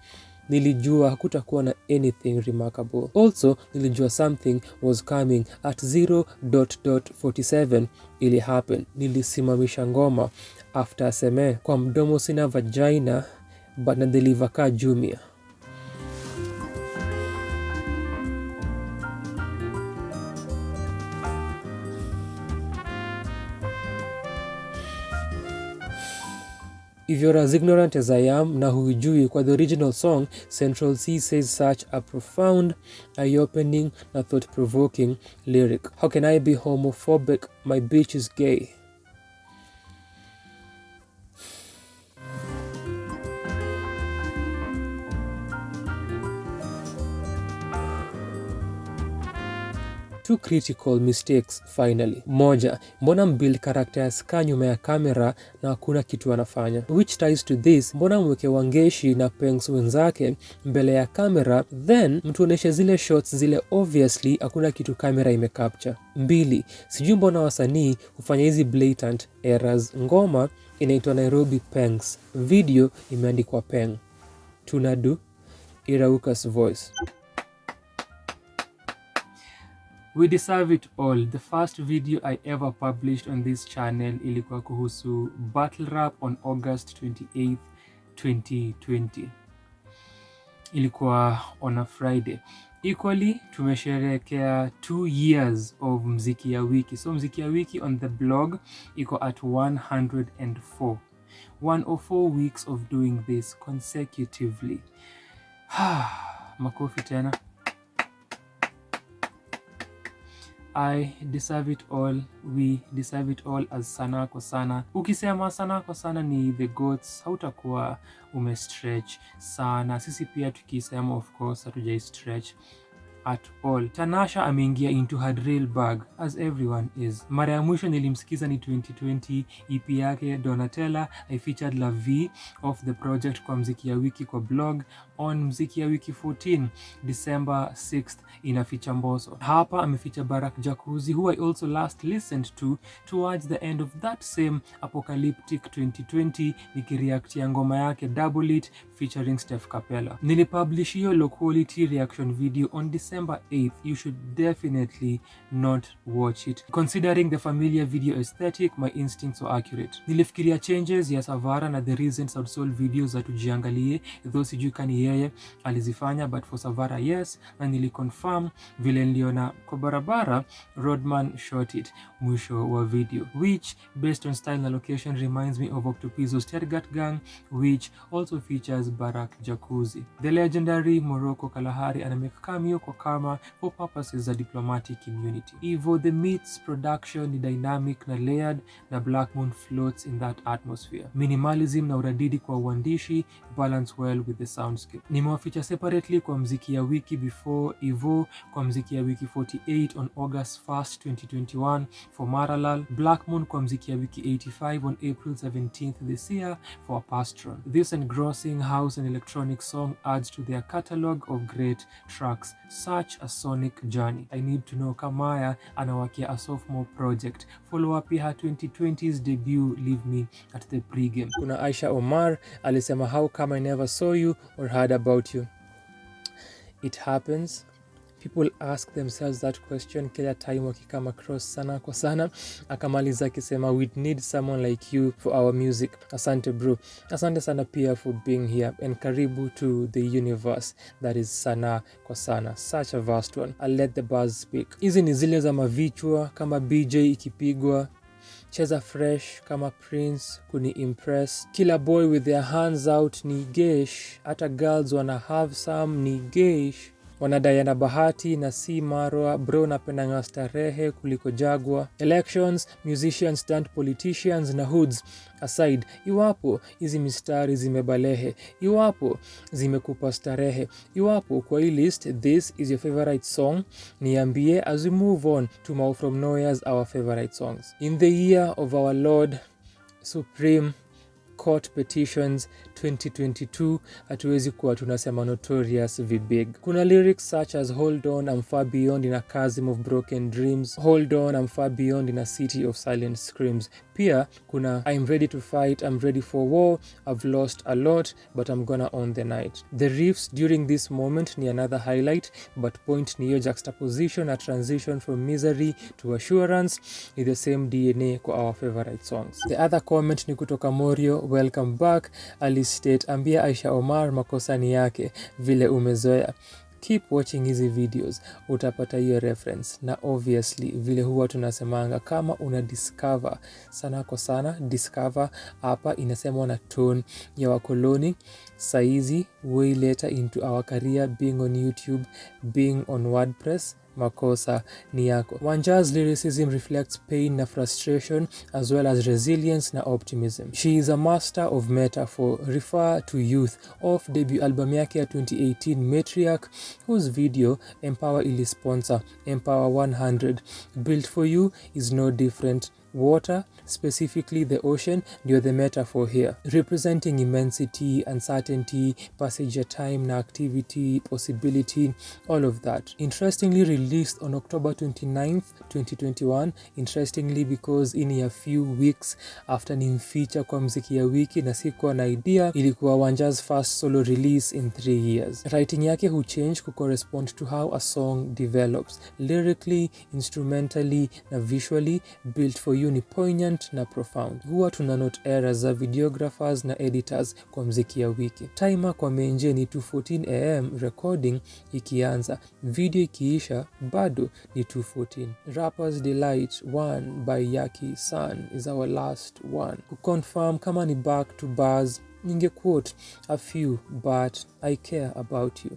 nilijua hakutakuwa na anything remarkable. Also, nilijua something was coming at 0.47 ili happen. Nilisimamisha ngoma after seme, kwa mdomo sina vagina but na deliver ka Jumia. If you're as ignorant as I am na huijui, kwa the original song, Central C says such a profound, eye-opening na thought-provoking lyric. How can I be homophobic? My bitch is gay. Two critical mistakes finally. Moja, mbona mbuild characters ka nyuma ya kamera na hakuna kitu anafanya? Which ties to this, mbona mweke Wangeshi na Pengs wenzake mbele ya kamera, then mtuoneshe zile shots zile obviously hakuna kitu kamera imecapture. Mbili, sijui mbona wasanii hufanya hizi blatant errors. Ngoma inaitwa Nairobi Pengs, video imeandikwa Peng. Tunadu Irauka's voice. We deserve it all. The first video I ever published on this channel ilikuwa kuhusu battle rap on August 28th, 2020. Ilikuwa on a Friday. Equally, tumesherehekea 2 years of Mziki ya Wiki. So Mziki ya Wiki on the blog iko at 104. 104 weeks of doing this consecutively. Makofi tena. I deserve it all. We deserve it all as Sanaa kwa Sana. Ukisema Sanaa kwa Sana ni the goats, hautakuwa umestretch sana. Sisi pia tukisema of course hatujai stretch at all. Tanasha ameingia into her drill bag as everyone is. Mara ya mwisho nilimsikiza ni 2020 EP yake Donatella. I featured La V of the project kwa Mziki ya Wiki kwa blog on Mziki ya Wiki 14 December 6th ina feature Mbosso. Hapa amefeature Barak Jacuzzi, who I also last listened to towards the end of that same apocalyptic 2020 nikireactia ngoma yake Double It featuring Steph Capella. Nilipublish hiyo low quality reaction video on December 8th. You should definitely not watch it. Considering the familiar video aesthetic, my instincts were accurate. Nilifikiria changes ya Savara na the recent South Soul videos za tujiangalie, though sijui kani yeye alizifanya, but for Savara yes, na niliconfirm vile niliona kwa barabara Rodman shot it mwisho wa video, which based on style na location reminds me of Octopizzo's Tergat Gang, which also features Barak Jacuzzi. The legendary Morocco Kalahari anamake cameo kwa Karma for purposes za diplomatic immunity. Evo the Myths production ni dynamic na layered na Black Moon floats in that atmosphere. Minimalism na uradidi kwa uandishi balance well with the soundscape. Nimewaficha separately kwa Mziki ya Wiki before Evo, kwa Mziki ya Wiki 48 on August 1st, 2021 for Maralal, Black Moon kwa Mziki ya Wiki 85 on April 17th this year for Pastron. This engrossing house and electronic song adds to their catalog of great tracks such a sonic journey. I need to know Kamaya anawakia a sophomore project. Follow up her 2020's debut Leave Me at the pregame. Kuna Aisha Omar alisema how come I never saw you or heard about you. It happens. People ask themselves that question kila time wakikama across Sanaa kwa Sana. Akamaliza akisema we'd need someone like you for our music. Asante bro. Asante sana pia for being here and karibu to the universe that is Sanaa kwa Sana. Such a vast one. I'll let the buzz speak. Hizi ni zile za mavichwa kama BJ ikipigwa, cheza fresh kama Prince kuni impress, kila boy with their hands out ni gesh, hata girls wanna have some ni gesh, wanadaiana bahati na si marwa, bro napendanga starehe kuliko jagwa. Elections, musicians stunt politicians na hoods aside, iwapo hizi mistari zimebalehe, iwapo zimekupa starehe, iwapo kwa hii list this is your favorite song, niambie as we move on to Mau From Nowhere's our favorite songs. In the year of our Lord Supreme Court Petitions 2022, hatuwezi kuwa tunasema Notorious vibig. Kuna lyrics such as Hold On, I'm Far Beyond in a Chasm of Broken Dreams, Hold On, I'm Far Beyond in a City of Silent Screams. Pia kuna I'm Ready to Fight, I'm Ready for War, I've Lost a Lot but I'm Gonna Own the Night. The riffs during this moment ni another highlight, but point ni hiyo juxtaposition, a transition from misery to assurance is the same DNA kwa our favorite songs. The other comment ni kutoka Morio, welcome back. Alistate, ambia Aisha Omar makosa ni yake vile umezoea. Keep watching hizi videos, utapata hiyo reference. Na obviously vile huwa tunasemanga kama una discover Sanaa kwa Sana, discover hapa inasemwa na tone ya wakoloni. Saizi way later into our career, being on YouTube, being on WordPress, makosa ni yako. Wanja's lyricism reflects pain na frustration as well as resilience na optimism. She is a master of metaphor. Refer to Youth of debut album yake ya 2018 Matriarch, whose video Empower ili sponsor. Empower 100 Built for You is no different Water, specifically the ocean, ndio the metaphor here, representing immensity, uncertainty, passage of time na activity, possibility, all of that. Interestingly released on October 29th, 2021. Interestingly because in a few weeks after nimfeature kwa Mziki ya Wiki na sikuwa na idea, ilikuwa Wanja's first solo release in 3 years. Writing yake huchange correspond to how a song develops, lyrically, instrumentally na visually. Built for you ni poignant na profound. Huwa tuna note errors za videographers na editors kwa Mziki ya Wiki. Timer kwa menje ni 2:14 am, recording ikianza, video ikiisha bado ni 2:14. Rapper's Delight 1 by Yaki San is our last one. Kuconfirm kama ni back to bars, ninge quote a few but I care about you.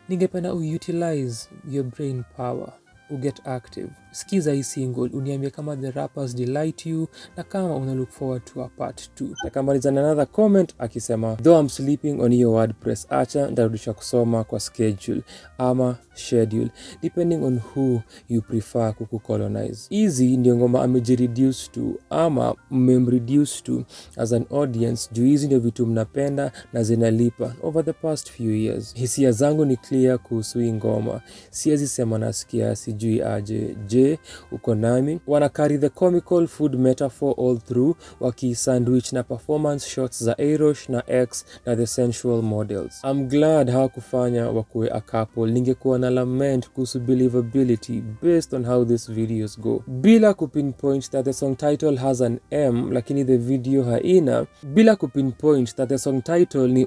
Ningependa utilize your brain power, get active. Sikiza hii single, uniambie kama the rappers delight you na kama una look forward to a part 2. Na kama ni another comment akisema though I'm sleeping on your WordPress, acha ndarudisha kusoma kwa schedule ama schedule depending on who you prefer kukucolonize. Hizi ndio ngoma amejireduce to ama mmemreduce to as an audience juu hizi ndio vitu mnapenda na zinalipa over the past few years. Hisia zangu ni clear kuhusu hii ngoma, siwezi sema nasikia sijui aje. Je, uko nami? Wana carry the comical food metaphor all through, waki sandwich na performance shots za Arosh na X na the sensual models. I'm glad hawakufanya wakuwe a couple. Ningekuwa na lament kuhusu believability based on how these videos go. Bila kupinpoint that the song title has an M lakini the video haina, bila kupinpoint that the song title ni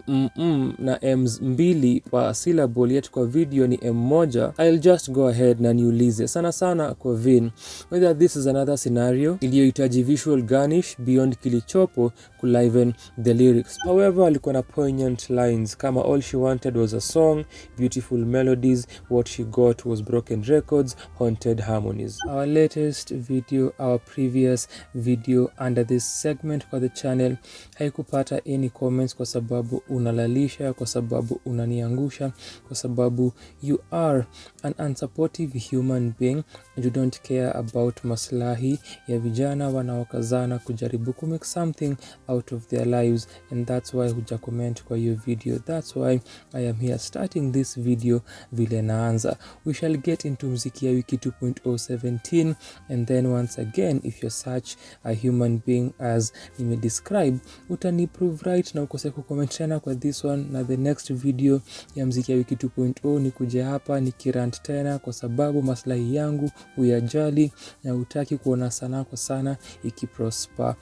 na M's mbili per syllable yet kwa video ni M moja, I'll just go ahead na niulize sana kwa Vin whether this is another scenario iliyohitaji visual garnish beyond kilichopo kuliven the lyrics. However, alikuwa na poignant lines kama all she wanted was a song, beautiful melodies, what she got was broken records, haunted harmonies. Our latest video, our previous video under this segment kwa the channel haikupata any comments kwa sababu unalalisha, kwa sababu unaniangusha, kwa sababu you are an unsupportive human being. You don't care about maslahi ya vijana wanaokazana kujaribu ku make something out of their lives, and that's why huja comment kwa hiyo video. That's why I am here starting this video vile naanza. We shall get into Mziki ya Wiki 2.0 and then once again if you're such a human being as nime describe, utani prove right na ukose kucomment tena kwa this one, na the next video ya Mziki ya Wiki 2.0 ni kuja hapa nikirant tena kwa sababu maslahi yangu uyajali na utaki kuona Sanaa kwa sana ikiprosper.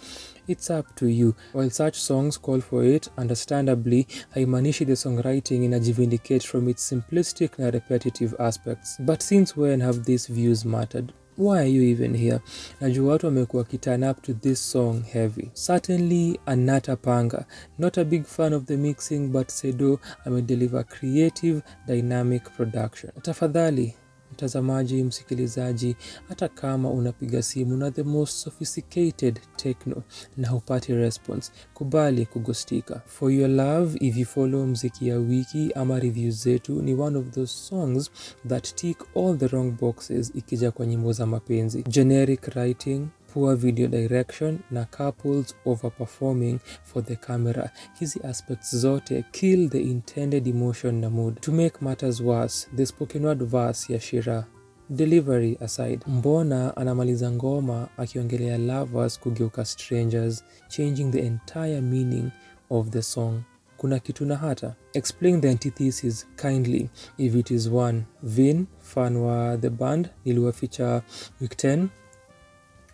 It's up to you. While such songs call for it, understandably, haimanishi the songwriting inajivindicate from its simplistic na repetitive aspects. But since when have these views mattered? Why are you even here? Najua watu wamekuwa kiturn up to this song heavy. Certainly Anata Panga. Not a big fan of the mixing, but Sedo amedeliver creative, dynamic production. Tafadhali mtazamaji, msikilizaji, hata kama unapiga simu na the most sophisticated techno na hupati response, kubali kugostika. For your love, if you follow Mziki ya Wiki ama reviews zetu, ni one of those songs that tick all the wrong boxes ikija kwa nyimbo za mapenzi. Generic writing, poor video direction na couples overperforming for the camera. Hizi aspects zote kill the intended emotion na mood. To make matters worse, the spoken word verse ya Shira, delivery aside, mbona anamaliza ngoma akiongelea lovers kugeuka strangers, changing the entire meaning of the song. Kuna kitu na hata. Explain the antithesis kindly if it is one. Vin, fan wa the band, niliwaficha week 10.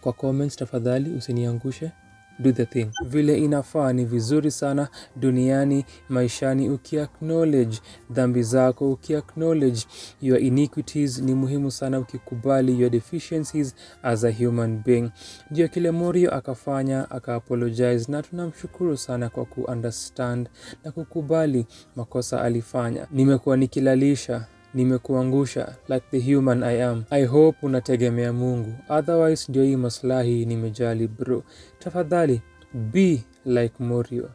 Kwa comments tafadhali usiniangushe. Do the thing vile inafaa. Ni vizuri sana duniani maishani ukiacknowledge dhambi zako, ukiacknowledge your iniquities. Ni muhimu sana ukikubali your deficiencies as a human being. Ndio kile Morio akafanya, aka-apologize, na tunamshukuru sana kwa ku-understand na kukubali makosa alifanya. Nimekuwa nikilalisha, nimekuangusha like the human I am. I hope unategemea Mungu, otherwise ndio hii maslahi nimejali bro. Tafadhali be like Morio.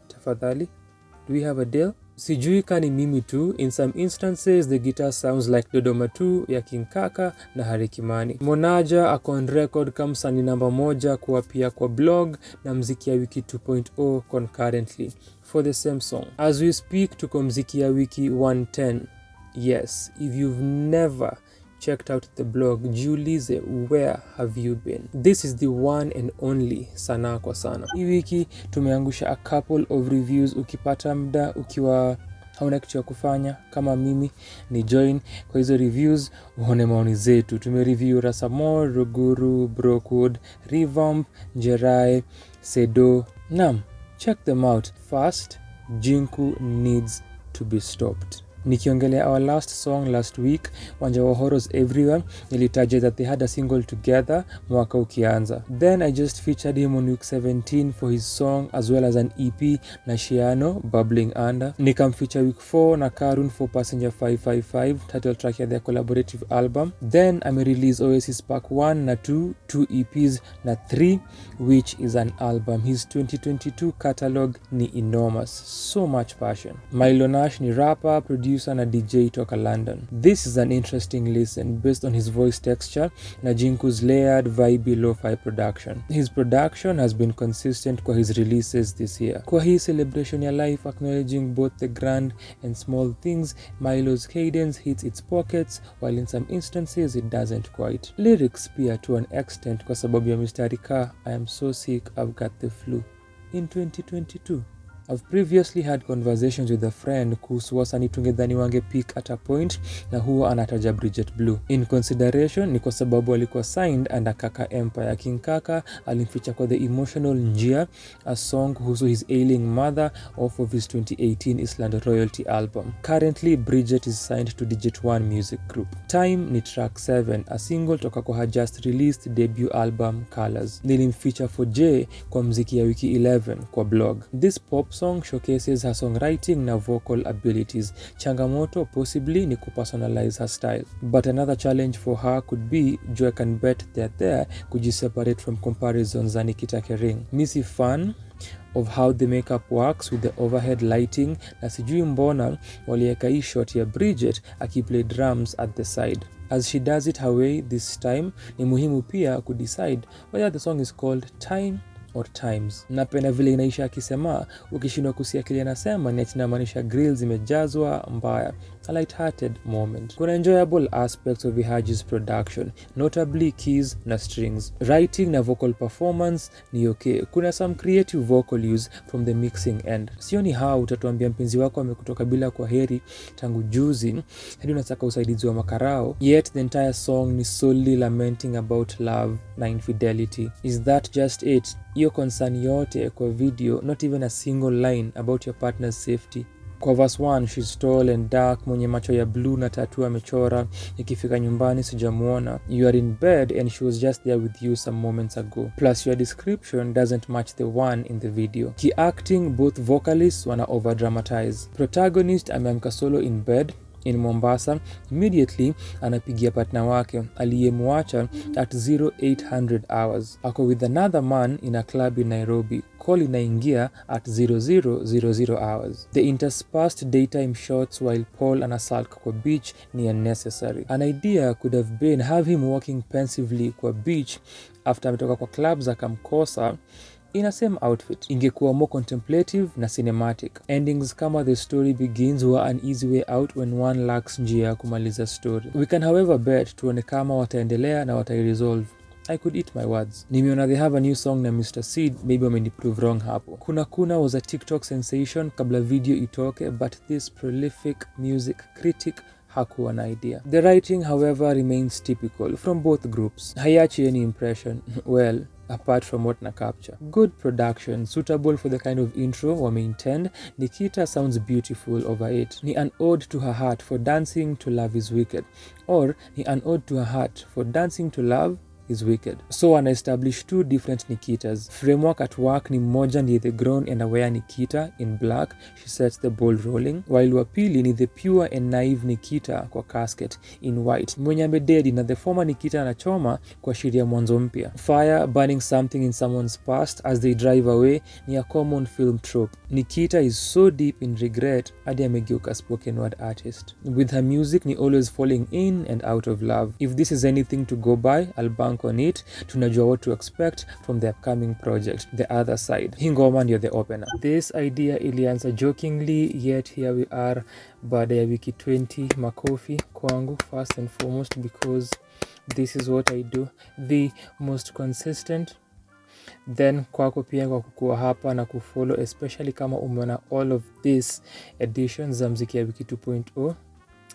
Tafadhali, do we have a deal? Sijui kani mimi tu, in some instances the guitar sounds like Dodoma 2 ya King Kaka na Harikimani. Monaja ako on record kama msanii namba 1 kuapia kwa blog na Mziki ya Wiki 2.0 concurrently for the same song. As we speak, tuko Mziki ya Wiki 110. Yes, if you've never checked out the blog, jiulize, where have you been? This is the one and only Sanaa kwa Sana. Hii wiki tumeangusha a couple of reviews. Ukipata muda, ukiwa hauna kitu ya kufanya kama mimi, ni join kwa hizo reviews uone maoni zetu. Tumereview Rasamor, Ruguru, Brookwood, Revamp, Njerai, Sedo. Naam, check them out. First, Jinku needs to be stopped. Nikiongelea our last song last week, Wanja wa Horrors Everywhere, nilitaja that they had a single together mwaka ukianza. Then I just featured him on week 17 for his song as well as an EP na Shiano, Bubbling Under. Nikamfeature week 4 na Karun for Passenger 555, title track ya their collaborative album. Then release Oasis Park 1 na 2 EPs na 3, which is an album. His 2022 catalog ni enormous, so much passion. Milo Nash ni rapper, producer na DJ toka London. This is an interesting listen based on his voice texture na Jinku's layered vibey lo-fi production. His production has been consistent kwa his releases this year. Kwa hii celebration ya life, acknowledging both the grand and small things, Milo's cadence hits its pockets while in some instances it doesn't quite. Lyrics pia to an extent kwa sababu ya mistari ka I am so sick, I've got the flu in 2022. I've previously had conversations with a friend kuhusu wasanii tungedhani wange peak at a point na huwa anataja Bridget Blue. In consideration ni kwa sababu alikuwa signed under Kaka Empire. King Kaka alimficha kwa The Emotional Njia, a song kuhusu his ailing mother off of his 2018 Island Royalty album. Currently, Bridget is signed to Digit One Music Group. Time ni track 7, a single toka kwa her just released debut album Colors. Nilimficha for J kwa Mziki ya Wiki 11 kwa blog. This pop song showcases her songwriting na vocal abilities. Changamoto possibly ni kupersonalize her style. But another challenge for her could be Joy Can Bet They're There kujiseparate from comparisons za Nikita Kering. Missy fan of how the makeup works with the overhead lighting na sijui mbona walieka hii shot ya Bridget akiplay drums at the side. As she does it her way this time, ni muhimu pia kudecide whether the song is called Time or Times. Napenda vile inaisha akisema ukishindwa kusikia kile anasema ni inamaanisha grill zimejazwa mbaya. A light-hearted moment. Kuna enjoyable aspects of Haji's production, notably keys na strings. Writing na vocal performance ni okay. Kuna some creative vocal use from the mixing end. Sioni how utatuambia mpenzi wako amekutoka bila kwa heri tangu juzi hadi unataka usaidizi wa makarao, yet the entire song ni solely lamenting about love na infidelity. Is that just it? Iyo concern yote kwa video, not even a single line about your partner's safety. Kwa verse 1, she's tall and dark, mwenye macho ya blue na tattoo amechora, ikifika nyumbani sijamuona. You are in bed and she was just there with you some moments ago. Plus your description doesn't match the one in the video. Key acting, both vocalists wana over-dramatize. Protagonist ameamka solo in bed in Mombasa, immediately anapigia partner wake aliyemwacha at 0800 hours. Ako with another man in a club in Nairobi. Call inaingia at 0000 hours. The interspersed daytime shots while Paul anasulk kwa beach ni unnecessary. An idea could have been have him walking pensively kwa beach after ametoka kwa clubs akamkosa in a same outfit. Ingekuwa more contemplative na cinematic. Endings kama The Story Begins were an easy way out when one lacks njia ya kumaliza story. We can however bet tuone kama wataendelea na watairesolve. I could eat my words. Nimeona they have a new song na Mr. Seed, maybe wameniprove wrong hapo. Kuna was a TikTok sensation kabla video itoke, but this prolific music critic hakuwa na idea. The writing however remains typical from both groups. Hayachi any impression. Well, apart from what na capture. Good production, suitable for the kind of intro wame intend. Nikita sounds beautiful over it. Ni an ode to her heart for dancing to love is wicked. Or ni an ode to her heart for dancing to love is wicked. So ana establish two different Nikitas. Framework at work ni mmoja ni the grown and aware Nikita in black, she sets the ball rolling, while wa pili ni the pure and naive Nikita kwa casket in white, mwenye amededi na the former Nikita anachoma kwa shiria mwanzo mpya. Fire burning something in someone's past as they drive away ni a common film trope. Nikita is so deep in regret hadi amegeuka spoken word artist. With her music ni always falling in and out of love. If this is anything to go by, I'll bank on it. Tunajua what to expect from the upcoming project, The Other Side. Hii ngoma ndio the opener. This idea ilianza jokingly, yet here we are baada ya wiki 20. Makofi kwangu first and foremost, because this is what I do the most consistent. Then kwako pia kwa kukua hapa na kufollow, especially kama umeona all of these editions za Mziki ya Wiki 2.0.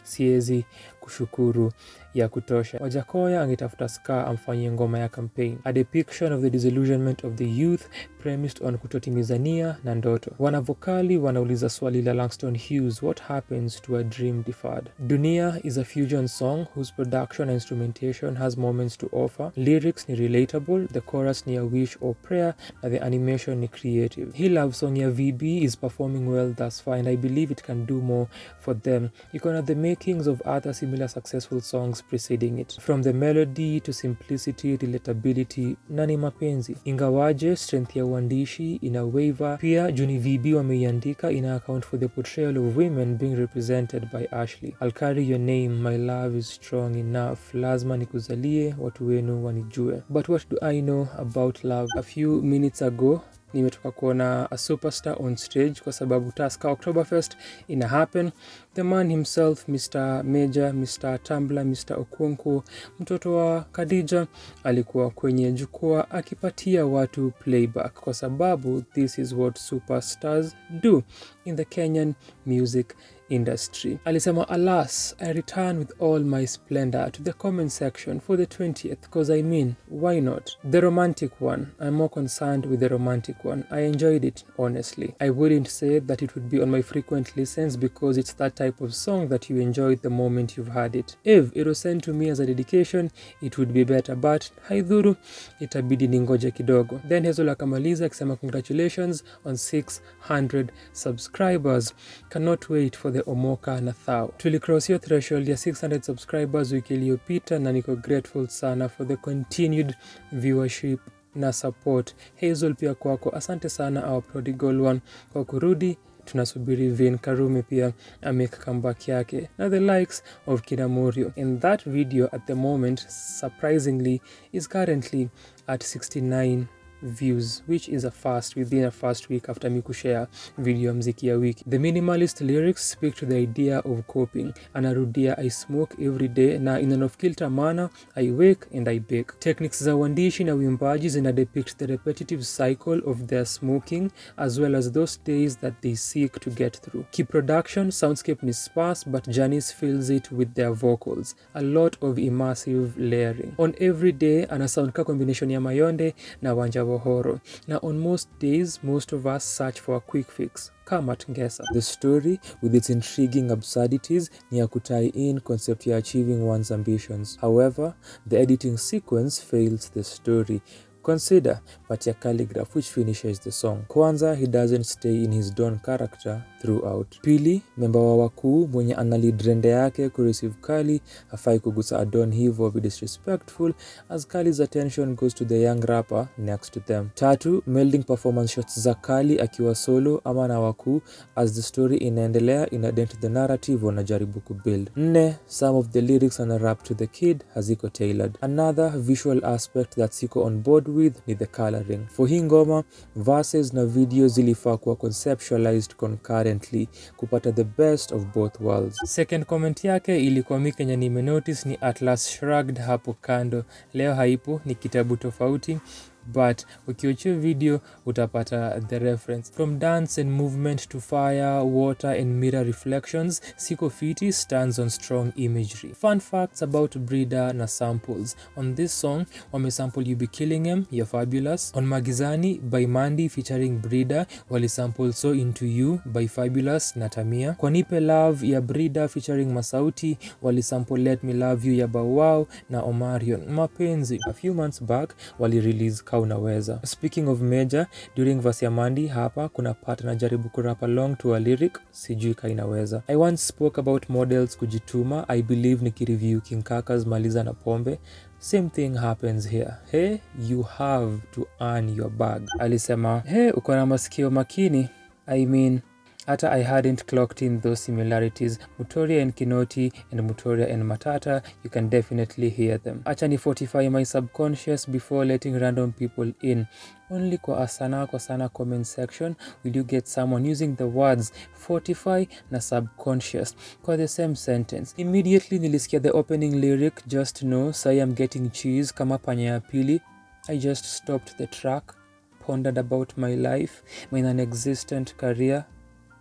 Siezi kushukuru ya kutosha. Wajakoya angetafuta Ska amfanyie ngoma ya campaign. A depiction of the disillusionment of the youth premised on kutotimizania na ndoto. Wanavokali wanauliza swali la Langston Hughes, what happens to a dream deferred? Dunia is a fusion song whose production and instrumentation has moments to offer. Lyrics ni relatable, the chorus ni a wish or prayer, na the animation ni creative. Hii love song ya VB is performing well thus far, and I believe it can do more for them. Iko na the makings of other similar successful songs preceding it, from the melody to simplicity, relatability, na ni mapenzi. Ingawaje strength ya uandishi ina waiver pia, juni VB wameiandika ina account for the portrayal of women being represented by Ashley. I'll carry your name, my love is strong enough, lazima nikuzalie, watu wenu wanijue. But what do I know about love? A few minutes ago nimetoka kuona a superstar on stage kwa sababu Tusker Oktoberfest ina happen. The man himself, Mr. Major, Mr. Tumblr, Mr. Okonkwo, mtoto wa Khadija, alikuwa kwenye jukwaa akipatia watu playback kwa sababu this is what superstars do in the Kenyan music industry. Alisema, alas, I return with all my splendor to the comment section for the 20th, because I mean, why not? The romantic one. I'm more concerned with the romantic one. I enjoyed it, honestly. I wouldn't say that it would be on my frequent listens because it's that type of song that you enjoy the moment you've heard it. If it was sent to me as a dedication, it would be better, but haidhuru, itabidi ningoje kidogo. Then Hezo akamaliza akisema, congratulations on 600 subscribers. Cannot wait for the Omoka na Thao. Tulicross your threshold ya 600 subscribers wiki iliyopita na niko grateful sana for the continued viewership na support. Hazel pia kwako, asante sana our prodigal one kwa kurudi. Tunasubiri Vin Karume pia amake comeback yake na the likes of Kinamorio. And that video at the moment, surprisingly, is currently at 69 views, which is a first within a first week after me kushare video Mziki ya wiki. The minimalist lyrics speak to the idea of coping. Anarudia, I smoke every day, na in an off-kilter manner, I wake and I bake. Techniques za uandishi na uimbaji zina depict the repetitive cycle of their smoking as well as those days that they seek to get through. Key production, soundscape ni sparse but Janice fills it with their vocals. A lot of immersive layering. On every day, ana sound ka combination ya Mayonde na Wanja Horo. Now on most days, most of us search for a quick fix. Kama Tngesa. The story, with its intriguing absurdities, ni ya kutie in concept ya achieving one's ambitions. However, the editing sequence fails the story. Consider Patia Calligraph, which finishes the song. Kwanza, he doesn't stay in his Don character throughout. Pili, memba wa wakuu mwenye analid rende yake kureceive Kali hafai kugusa Adon hivo be disrespectful as Kali's attention goes to the young rapper next to them. Tatu, melding performance shots za Kali akiwa solo ama na wakuu as the story inaendelea inadent the narrative wanajaribu kubuild. Nne, some of the lyrics ana rap to the kid haziko tailored. Another visual aspect that siko on board with ni the coloring. For hii ngoma, verses na video zilifaa kuwa conceptualized concurrently kupata the best of both worlds. Second comment yake ilikuwa mi Kenya nimenotice ni Atlas Shrugged hapo kando. Leo haipo, ni kitabu tofauti. but ukiwatch video utapata the reference. From dance and movement to fire, water and mirror reflections, Siko Fiti stands on strong imagery. Fun facts about Breeder na samples. On this song, wamesample You Be Killing Em, You're Fabulous. On Magizani by Mandy featuring Breeder, walisample So Into You by Fabulous na Tamia. Kwa Nipe Love ya Breeder featuring Masauti, walisample Let Me Love You ya Bawao na Omarion. Mapenzi, a few months back, wali-release Ka Unaweza. Speaking of Major, during verse ya Mandy, hapa kuna part na jaribu kurap along to a lyric, sijui Ka Inaweza. I once spoke about models kujituma. I believe nikireview King Kaka's Maliza na Pombe. Same thing happens here. Hey, you have to earn your bag. Alisema, hey, uko na masikio makini. I mean, hata I hadn't clocked in those similarities. Mutoria and Kinoti and Mutoria and Matata, you can definitely hear them. Acha ni fortify my subconscious before letting random people in. Only kwa Sanaa comment section will you get someone using the words fortify na subconscious kwa the same sentence. Immediately nilisikia the opening lyric, just know, say I'm getting cheese kama panya ya pili. I just stopped the track, pondered about my life, my non-existent career,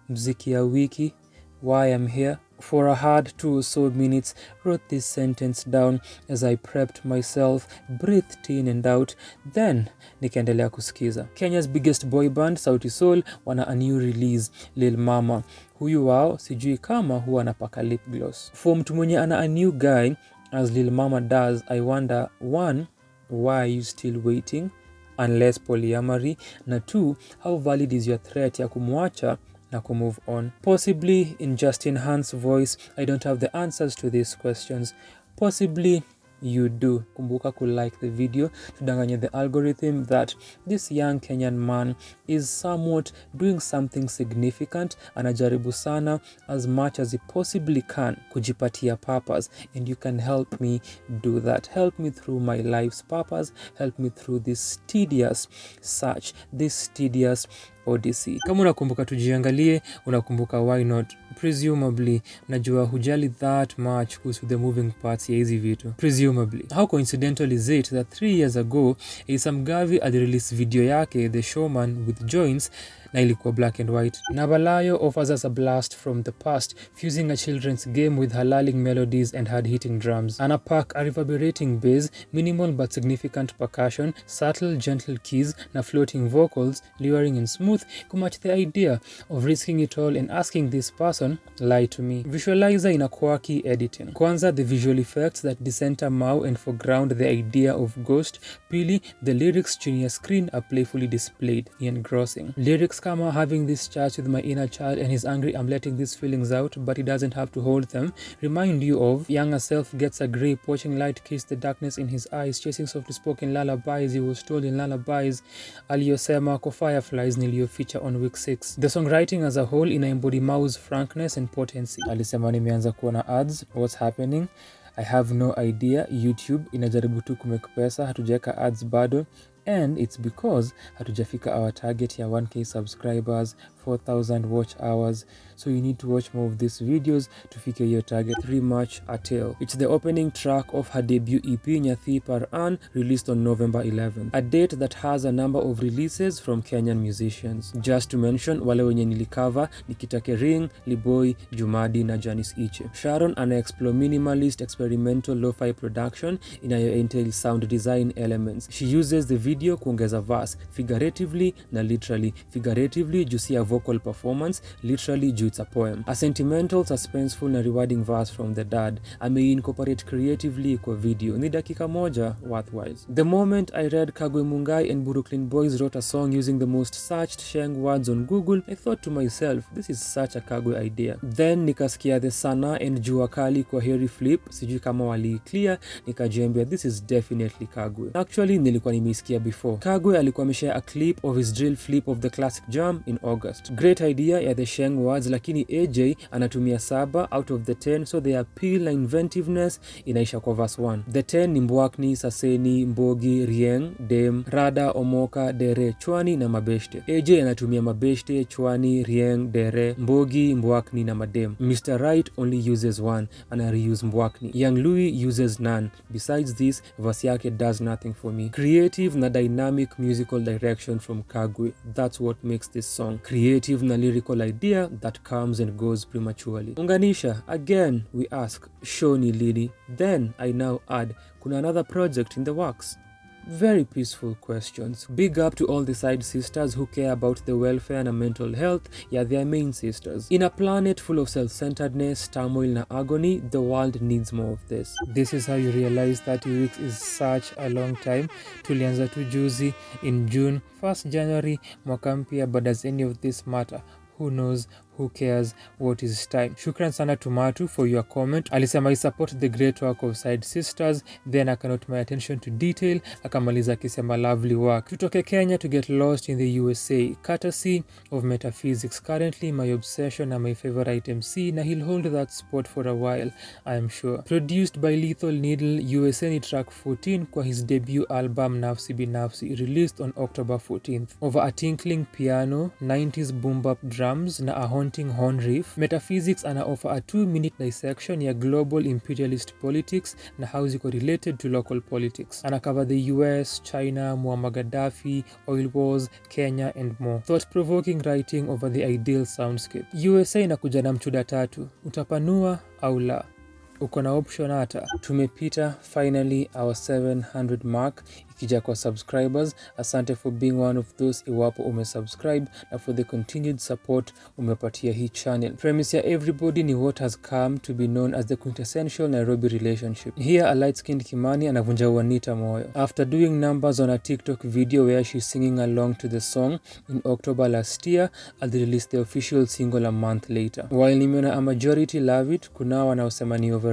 Mziki ya wiki, why I'm here. For a hard 2 or so minutes, wrote this sentence down as I prepped myself, breathed in and out, then nikaendelea kusikiza. Kenya's biggest boy band, Sauti Sol, wana a new release, Lil Mama. Huyu wao, sijui kama huwa anapaka lip gloss. For mtu mwenye ana a new guy, as Lil Mama does, I wonder, 1, why are you still waiting? Unless polyamory. Na 2, how valid is your threat ya kumwacha na kumove on? Possibly in Justin Hunt's voice, I don't have the answers to these questions. Possibly you do. Kumbuka ku like the video, tudanganye the algorithm that this young Kenyan man is somewhat doing something significant. Anajaribu sana as much as he possibly can kujipatia purpose, and you can help me do that. Help me through my life's purpose. Help me through this tedious search, this tedious odyssey. Kama unakumbuka tujiangalie, unakumbuka why not? Presumably, najua hujali that much kuhusu the moving parts ya hizi vitu. Presumably. How coincidental is it that 3 years ago, Sam Gavi alirelease video yake, The Showman with Joints, na ilikuwa black and white. Nabalayo offers us a blast from the past, fusing a children's game with halaling melodies and hard-hitting drums. Anapack a reverberating bass, minimal but significant percussion, subtle gentle keys, na floating vocals, luring and smooth, kumatch the idea of risking it all and asking this person, lie to me. Visualizer in a quirky editing. Kwanza, the visual effects that decenter Mau and foreground the idea of ghost. Pili, the lyrics chini ya screen are playfully displayed, engrossing. Lyrics kama having this chat with my inner child and he's angry I'm letting these feelings out but he doesn't have to hold them, remind you of younger self gets a grip, watching light kiss the darkness in his eyes, chasing softly spoken lullabies he was told in lullabies aliyosema kwa Fireflies niliyoficha on week 6. The songwriting as a whole ina embody Mau's frankness and potency. Alisema nimeanza kuona ads, what's happening? I have no idea. YouTube inajaribu tu kumake pesa, hatujaweka ads bado, and it's because hatujafika our target ya 1k subscribers, 4,000 watch hours, so you need to watch more of these videos to fike your target. 3 March a Tale. It's the opening track of her debut EP Nyathi Par An, released on November 11th, a date that has a number of releases from Kenyan musicians. Just to mention, wale wenye nilikava ni Kitake Ring, Liboy, Jumadi na Janice Iche. Sharon ana-explore minimalist experimental lo-fi production inayo entail sound design elements. She uses the video kuongeza verse figuratively na literally. Figuratively juu si ya vocal performance, literally juu it's a poem. A sentimental, suspenseful na rewarding verse from the dad ameincorporate creatively kwa video. Ni dakika moja worthwhile. The moment I read Kagwe Mungai and Brooklyn Boys wrote a song using the most searched Sheng words on Google, I thought to myself, this is such a Kagwe idea. Then nikasikia the Sanaa and Jua Kali kwa Heri Flip, sijui kama wali clear, nikajembea this is definitely Kagwe. Actually nilikuwa nimeisikia before. Kagwe alikuwa ameshare a clip of his drill flip of the classic jam in August. first. Great idea ya the Sheng words, lakini AJ anatumia 7 out of the 10, so the appeal na inventiveness inaisha kwa verse 1. The 10 ni Mbwakni, Saseni, Mbogi, Rieng, Dem, Rada, Omoka, Dere, Chwani na mabeshte. AJ anatumia mabeshte, Chwani, Rieng, Dere, Mbogi, Mbwakni na madem. Mr. Right only uses 1 and I reuse Mbwakni. Young Louis uses none. Besides this, verse yake does nothing for me. Creative na dynamic musical direction from Kagwe. That's what makes this song. Creative na lyrical idea that comes and goes prematurely. Unganisha, again we ask, show ni lini? Then I now add, kuna another project in the works? Very peaceful questions. Big up to all the side sisters who care about the welfare and mental health, yeah, their main sisters. In a planet full of self-centeredness, turmoil na agony, the world needs more of this. This is how you realize 30 weeks is such a long time. Tulianza tu juzi in June, 1st January, mwaka mpya, but does any of this matter? Who knows? Who cares? What is time? Shukran sana Tumatu for your comment. Alisema I support the great work of side sisters, then akanote my attention to detail, akamaliza akisema lovely work. Tutoke Kenya to get lost in the USA, courtesy of Metaphysics. Currently my obsession and my favorite MC, na he'll hold that spot for a while, I am sure. Produced by Lethal Needle, USA ni track 14 kwa his debut album Nafsi Binafsi, released on October 14th. Over a tinkling piano, 90s boom bap drums na a haunting horn riff, Metaphysics ana offer a 2-minute dissection ya global imperialist politics na how ziko related to local politics. Ana cover the US, China, Muammar Gaddafi, oil wars, Kenya and more. Thought-provoking writing over the ideal soundscape. USA inakuja na mchuda 3, utapanua au la. Uko na option hata. Tumepita finally our 700 mark ikija kwa subscribers. Asante for being one of those iwapo umesubscribe na for the continued support umepatia hii channel. Premise ya everybody ni what has come to be known as the quintessential Nairobi relationship. Here a light-skinned Kimani anavunja Juanita moyo. After doing numbers on a TikTok video where she's singing along to the song in October last year, I'll release the official single a month later. While nimeona a majority love it, kuna wanaosema ni overrated.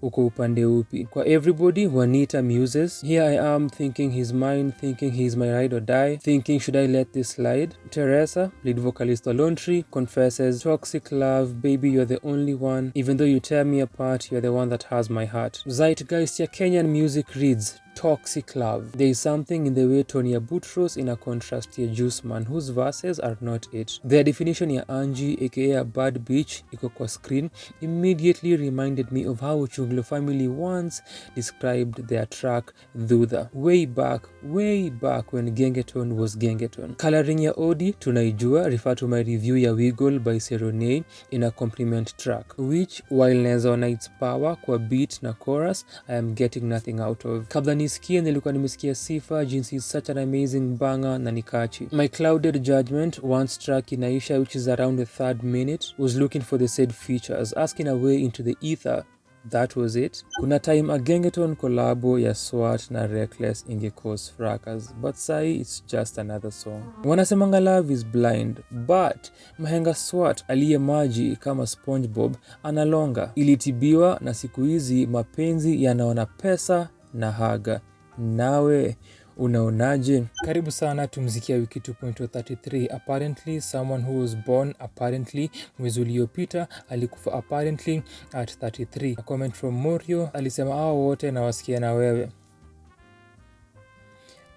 Uko upande upi? Kwa everybody, Juanita muses. Here I am thinking he's mine, thinking he's my ride or die, thinking should I let this slide? Teresa, lead vocalist Olontri, confesses, toxic love, baby you're the only one, even though you tear me apart, you're the one that has my heart. Zeitgeist ya Kenyan music reads, toxic love. There is something in the way Tonya Boutros in a contrast to Juice Man, whose verses are not it. Their definition ya Angie aka a bad bitch iko kwa screen immediately reminded me of how Uchunglo family once described their track Dhudha way back when Gengeton was Gengeton. Coloring ya Odi tunaijua refer to my review ya Wiggle by Seronei in a compliment track, which while naezaona its power kwa beat na chorus, I am getting nothing out of. Kabla nisikie nilikuwa nimesikia sifa jinsi is such an amazing banger na nikachi. My clouded judgment once track inaisha, which is around the 3rd minute, was looking for the said features, asking a way into the ether. That was it. Kuna time a Gengeton collabo ya SWAT na Reckless ingekos fracas, but sai it's just another song. Wanasemanga love is blind, but mahenga SWAT aliye maji kama SpongeBob analonga. Ilitibiwa na siku hizi mapenzi yanaona pesa na haga. Nawe unaonaje? Karibu sana to Mziki ya Wiki 2.033. Apparently someone who was born apparently mwezi uliopita alikufa apparently at 33. A comment from Morio alisema hao wote na wasikia na wewe.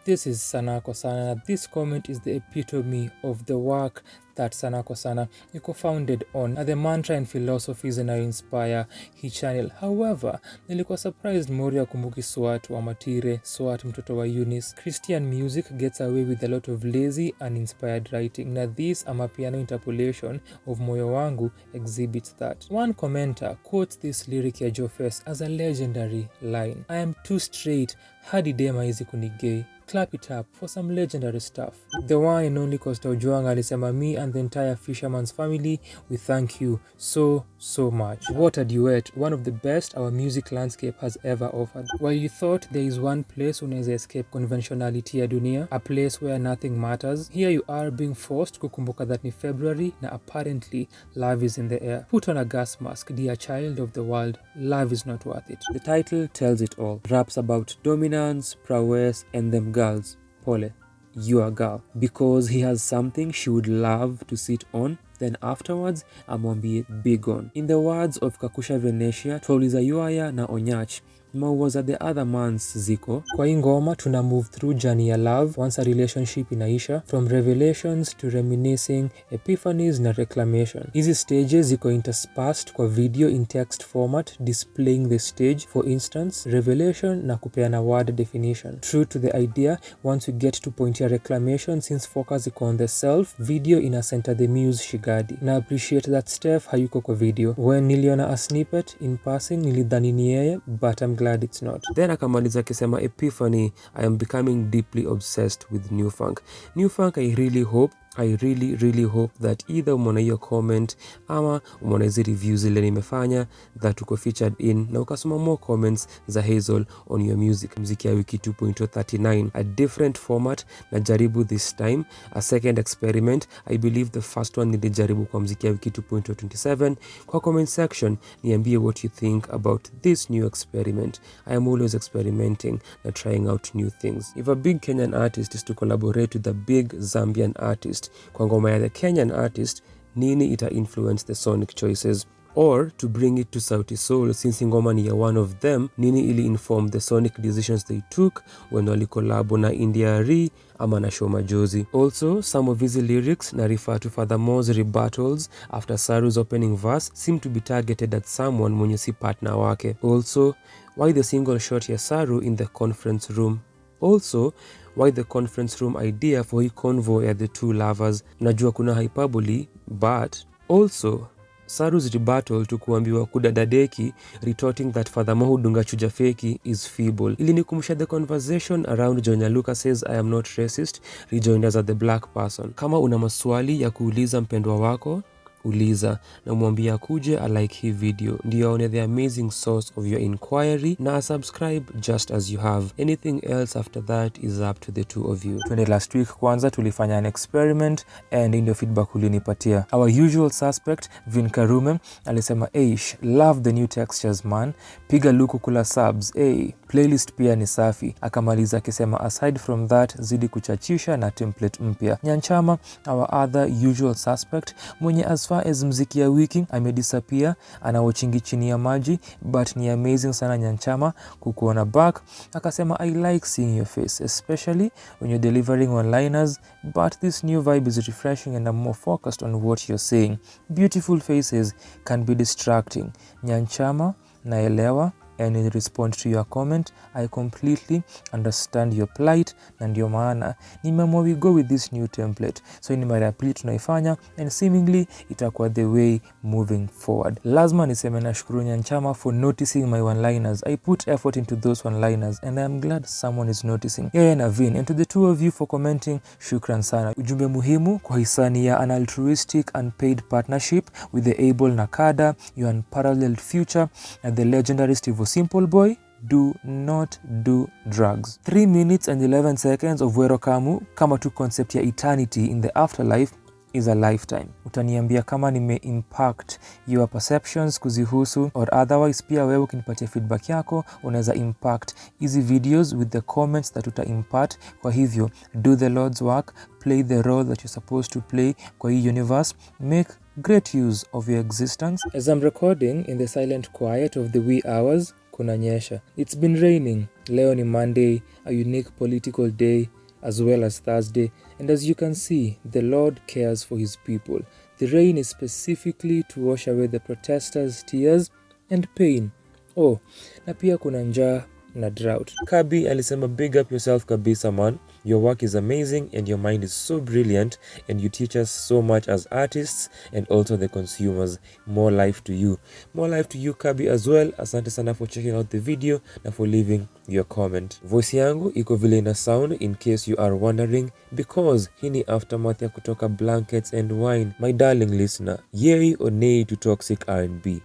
This is Sanaa kwa Sana. This comment is the epitome of the work that Sanaa kwa Sana iko founded on, the mantra and philosophies that inspire hii channel. However, nilikuwa surprised Moria kumbuki SWAT wa Matire, SWAT mtoto wa Eunice. Christian music gets away with a lot of lazy and inspired writing. Na this amapiano interpolation of Moyo Wangu exhibits that. One commenter quotes this lyric ya Jofes as a legendary line. I am too straight, Hadi dema hizi kunigay. Clap it up for some legendary stuff. The one and only Costa Ojwang alisema, me and the entire Fisherman's family, we thank you so much. What a duet, one of the best our music landscape has ever offered. While you thought there is one place unaweza escape conventionality ya dunia, a place where nothing matters, here you are being forced kukumbuka that ni February na apparently love is in the air. Put on a gas mask, dear child of the world, love is not worth it. The title tells it all. Raps about dominance, prowess and them girls. Pole. your girl because he has something she would love to sit on, then afterwards amwambie big on. In the words of Kakusha Venetia, Sitauliza yuaya na onyach maua za the other man's ziko. Kwa hii ngoma tuna move through journey ya love once a relationship inaisha, from revelations to reminiscing, epiphanies na reclamation. Hizi stages ziko interspersed kwa video in text format displaying the stage, for instance revelation na kupeana word definition. True to the idea, once we get to point ya reclamation, since focus iko on the self, video ina center the muse Shigadi. Na appreciate that Steph hayuko kwa video. When niliona a snippet in passing nilidhani ni yeye, but I'm glad it's not. Then akamaliza akisema epiphany, I am becoming deeply obsessed with new funk. New funk, I really hope that either umeona hiyo comment ama umeona hizi reviews zile nimefanya that uko featured in na ukasoma more comments za Hazel on your music. Mziki ya Wiki 2.039, a different format na jaribu this time, a second experiment. I believe the first one nilijaribu kwa Mziki ya Wiki 2.027. Kwa comment section niambie what you think about this new experiment. I am always experimenting na trying out new things. If a big Kenyan artist is to collaborate with a big Zambian artist, kwa ngoma ya the Kenyan artist, nini ita influence the sonic choices? Or to bring it to Sauti Sol, since ngoma ni ya one of them, nini ili inform the sonic decisions they took when wali collabo na India Ri ama na Show Majozi. Also, some of his lyrics na refer to Furthermore's rebuttals after Saru's opening verse seem to be targeted at someone mwenye si partner wake. Also, why the single shot ya Saru in the conference room? Also, why the conference room idea for hii convo ya the two lovers? Najua kuna hyperbole, but also Saru's rebuttal to kuambiwa kudadadeki, retorting that Furthermore hudunga chuja feki is feeble. Ilinikumbusha the conversation around Jonya Lucas says I am not racist, rejoined as the black person. Kama una maswali ya kuuliza mpendwa wako, uliza na mwambia kuje I like hii video, ndio aone the amazing source of your inquiry na subscribe just as you have. Anything else after that is up to the two of you. Twende last week kwanza tulifanya an experiment and ndio feedback ulinipatia. Our usual suspect Vin Karume alisema eish, love the new textures man, piga luku kula subs, playlist pia ni safi. Akamaliza akisema aside from that zidi kuchachisha na template mpya. Nyanchama, our other usual suspect, mwenye as far as mziki ya wiki amedisappear, anawachingi chini ya maji, but ni amazing sana Nyanchama kukuona back. Akasema I like seeing your face, especially when you're delivering one-liners, but this new vibe is refreshing and I'm more focused on what you're saying. Beautiful faces can be distracting. Nyanchama, naelewa. And in response to your comment, I completely understand your plight, na ndio maana nimeamua we go with this new template. So ni mara ya pili tunaifanya and seemingly itakuwa the way moving forward. Lazima niseme nashukuru Nyanchama for noticing my one-liners. I put effort into those one-liners and I am glad someone is noticing. Yeye na Vin, and to the two of you for commenting, shukran sana. Ujumbe muhimu kwa hisani ya an altruistic unpaid partnership with the able Nakada, your unparalleled future, and the legendary Steve Simple Boy, do not do drugs. 3 minutes and 11 seconds of Wero Kamu kama tu concept ya eternity in the afterlife is a lifetime. Utaniambia kama nime impact your perceptions kuzihusu, or otherwise pia wewe ukinipatia feedback yako unaweza impact hizi videos with the comments that uta impart. Kwa hivyo do the Lord's work, play the role that you're supposed to play kwa hii universe, make great use of your existence. As I'm recording in the silent quiet of the wee hours, kunanyesha. It's been raining. Leo ni Monday, a unique political day, as well as Thursday, and as you can see, the Lord cares for his people. The rain is specifically to wash away the protesters' tears and pain. Oh, na pia kuna njaa na drought. Kabi alisema big up yourself kabisa man. Your work is amazing and your mind is so brilliant and you teach us so much as artists and also the consumers. More life to you. More life to you Kabi as well. Asante sana for checking out the video na for leaving your comment. Voice yangu iko vile ina sound in case you are wondering, because hii ni aftermath ya kutoka Blankets and Wine. My darling listener, yay or nay to toxic R&B?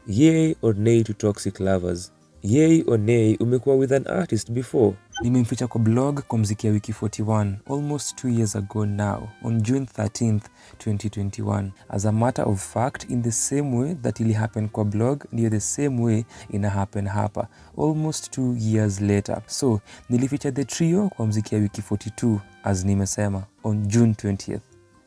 Yay or nay to toxic lovers? Yay or nay, umekuwa with an artist before? Nimemficha kwa blog kwa Mziki ya Wiki 41 almost 2 years ago now on June 13th, 2021. As a matter of fact, in the same way that ili happen kwa blog, ndio the same way ina happen hapa almost 2 years later. So, nilificha the trio kwa Mziki ya Wiki 42 as nimesema on June 20th.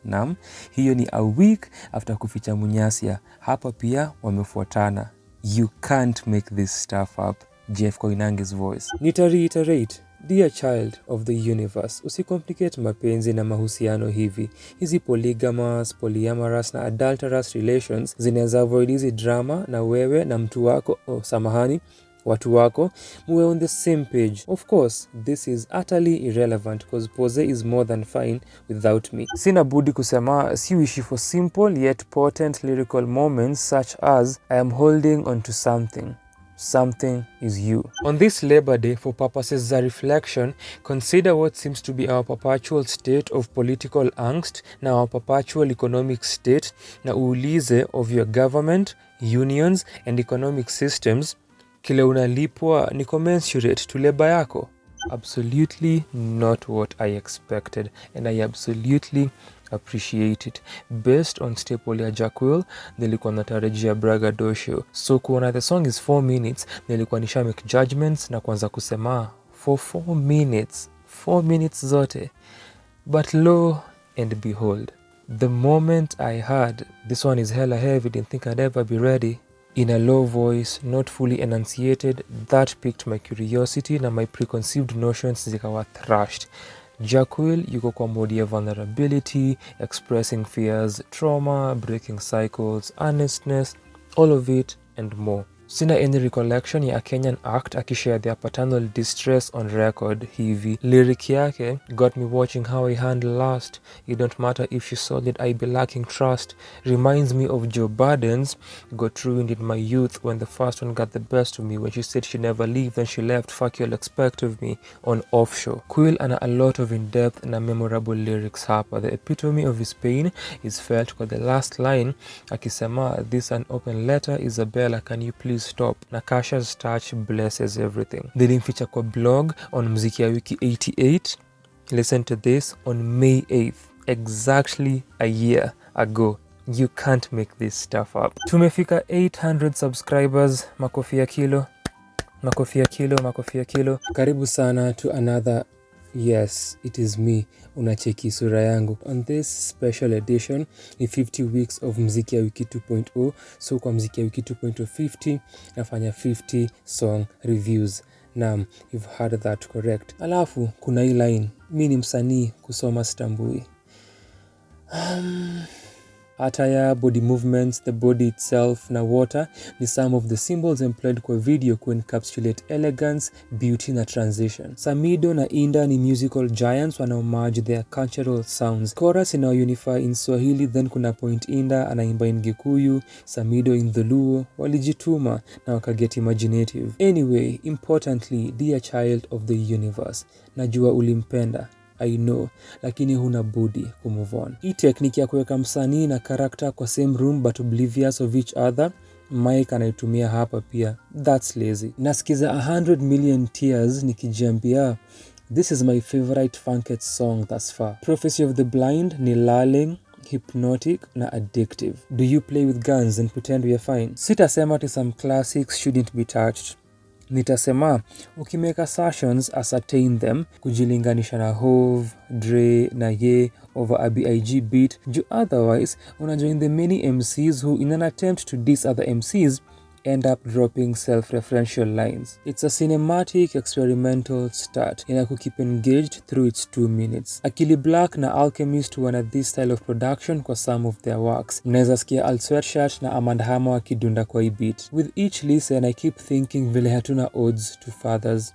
Naam, hiyo ni a week after kuficha Munyasia. Hapa pia wamefuatana. You can't make this stuff up. Jeff Koinange's voice. Nita reiterate, dear child of the universe, usicomplicate mapenzi na mahusiano hivi. Hizi polygamous, polyamorous na adulterous relations zinaweza avoid hizi drama na wewe na mtu wako, watu wako, muwe on the same page. Of course, this is utterly irrelevant because Pose is more than fine without me. Sina budi kusema si wishi for simple yet potent lyrical moments such as I am holding on to something. Something is you. On this Labor Day, for purposes of reflection, consider what seems to be our perpetual state of political angst na our perpetual economic state na uulize of your government, unions and economic systems kile unalipwa ni commensurate to labor yako. Absolutely not what I expected and I absolutely appreciate it. Based on staple ya Jackwell, nilikuwa natarajia braggadocio. So kuona the song is 4 minutes, nilikuwa nisha make judgments na kuanza kusema for 4 minutes zote. But lo and behold, the moment I heard this one is hella heavy, didn't think I'd ever be ready, in a low voice, not fully enunciated, that piqued my curiosity na my preconceived notions zikawa thrashed. Jackwell yuko kwa modi ya vulnerability, expressing fears, trauma, breaking cycles, honestness, all of it and more. Sina any recollection ya a Kenyan act akishare their paternal distress on record hivi. Lyric yake got me watching how I handle last. It don't matter if she's solid, I be lacking trust. Reminds me of Joe Biden's got ruined in my youth when the first one got the best of me. When she said she never leave, then she left. Fuck you'll expect of me on Offshore. Quill ana a lot of in-depth na memorable lyrics hapa. The epitome of his pain is felt kwa the last line akisema, this an open letter, Isabella, can you please stop? Nakasha's touch blesses everything. Nilimficha kwa blog on Mziki ya Wiki 88. Listen to this on May 8th, exactly a year ago. You can't make this stuff up. Tumefika 800 subscribers. Makofi ya kilo. Karibu sana to another. Yes, it is me. Unacheki sura yangu. On this special edition ni 50 weeks of Mziki ya Wiki 2.0. So kwa Mziki ya Wiki 2.0 50 nafanya 50 song reviews. Naam, you've heard that correct. Alafu kuna hii line, mi ni msanii kusoma stambui. Attire, body movements, the body itself na water ni some of the symbols employed kwa video ku encapsulate elegance, beauty na transition. Samido na Inda ni musical giants wana homage their cultural sounds. Chorus ina unify in Swahili, then kuna point Inda anaimba in Gikuyu, Samido in Dholuo, walijituma na wakaget imaginative. Anyway, importantly, dear child of the universe, najua ulimpenda, I know, lakini huna budi kumove on. Hii tekniki ya kuweka msanii na karakter kwa same room but oblivious of each other, Mike anaitumia hapa pia. That's lazy. Nasikiza 100 million tears nikijiambia, this is my favorite Funkette song thus far. Prophecy of the Blind ni lulling, hypnotic na addictive. Do you play with guns and pretend we are fine? Sitasema ati some classics shouldn't be touched. Nitasema ukimeka sessions ascertain them, kujilinganisha na Hove, Dre na Ye over a BIG beat, ju otherwise unajoin the many MCs who in an attempt to diss other MCs end up dropping self-referential lines. It's a cinematic experimental start inakukeep engaged through its 2 minutes. Akili Black na Alchemist wana this style of production kwa some of their works. Mnaweza sikia Al Sweatshirt na Amanda Hama wakidunda kwa hii beat. With each listen I keep thinking vile hatuna odds to fathers.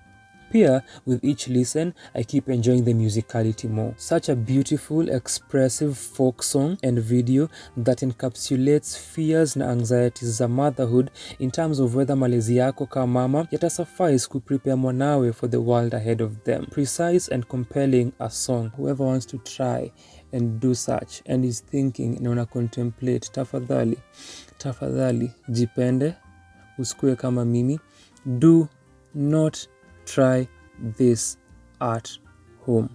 Pia, with each listen, I keep enjoying the musicality more. Such a beautiful, expressive folk song and video that encapsulates fears na anxieties za motherhood in terms of whether malezi yako kama mama yatasuffice kuprepare mwanawe for the world ahead of them. Precise and compelling a song. Whoever wants to try and do such and is thinking na una contemplate, tafadhali, jipende, usikue kama mimi, Do not try this at home.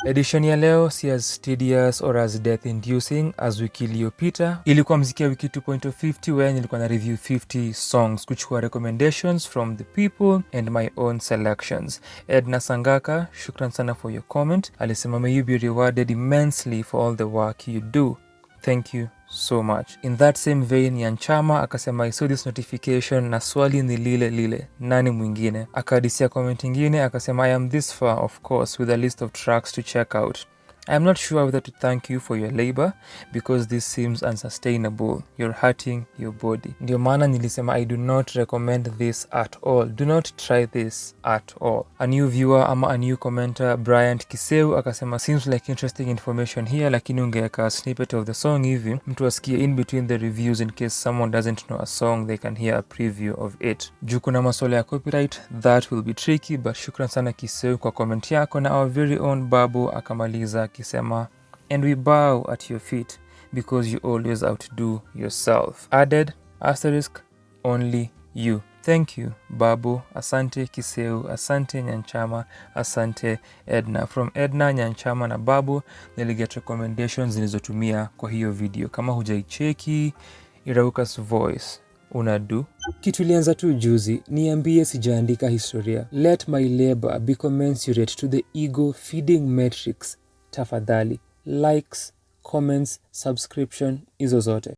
Edition ya leo si as tedious or as death inducing as wiki iliyopita. Ilikuwa mziki ya wiki 2.0 where nilikuwa na review 50 songs, kuchukua recommendations from the people and my own selections. Edna Sangaka, shukran sana for your comment. Alisema may you be rewarded immensely for all the work you do. Thank you so much. In that same vein, Yanchama akasema I saw this notification na swali ni lile lile, nani mwingine? Akadisia comment ingine akasema I am this far, of course, with a list of tracks to check out. I am not sure whether to thank you for your labor because this seems unsustainable. You're hurting your body. Ndio maana nilisema I do not recommend this at all. Do not try this at all. A new viewer ama a new commenter, Bryant Kiseu, akasema seems like interesting information here, lakini ungeweka a snippet of the song hivi mtu asikie in between the reviews in case someone doesn't know a song, they can hear a preview of it. Juu kuna masuala ya copyright, that will be tricky, but shukran sana Kiseu kwa comment yako. Na our very own Babu akamaliza akisema and we bow at your feet because you always outdo yourself. Added asterisk only you. Thank you Babu, asante Kiseu, asante Nyanchama, asante Edna. From Edna, Nyanchama na Babu niliget recommendations zilizotumia kwa hiyo video. Kama hujaicheki, Irauka's voice unadu kitu ilianza tu juzi. Niambie sijaandika historia. Let my labor be commensurate to the ego feeding metrics. Tafadhali likes, comments, subscription, hizo zote.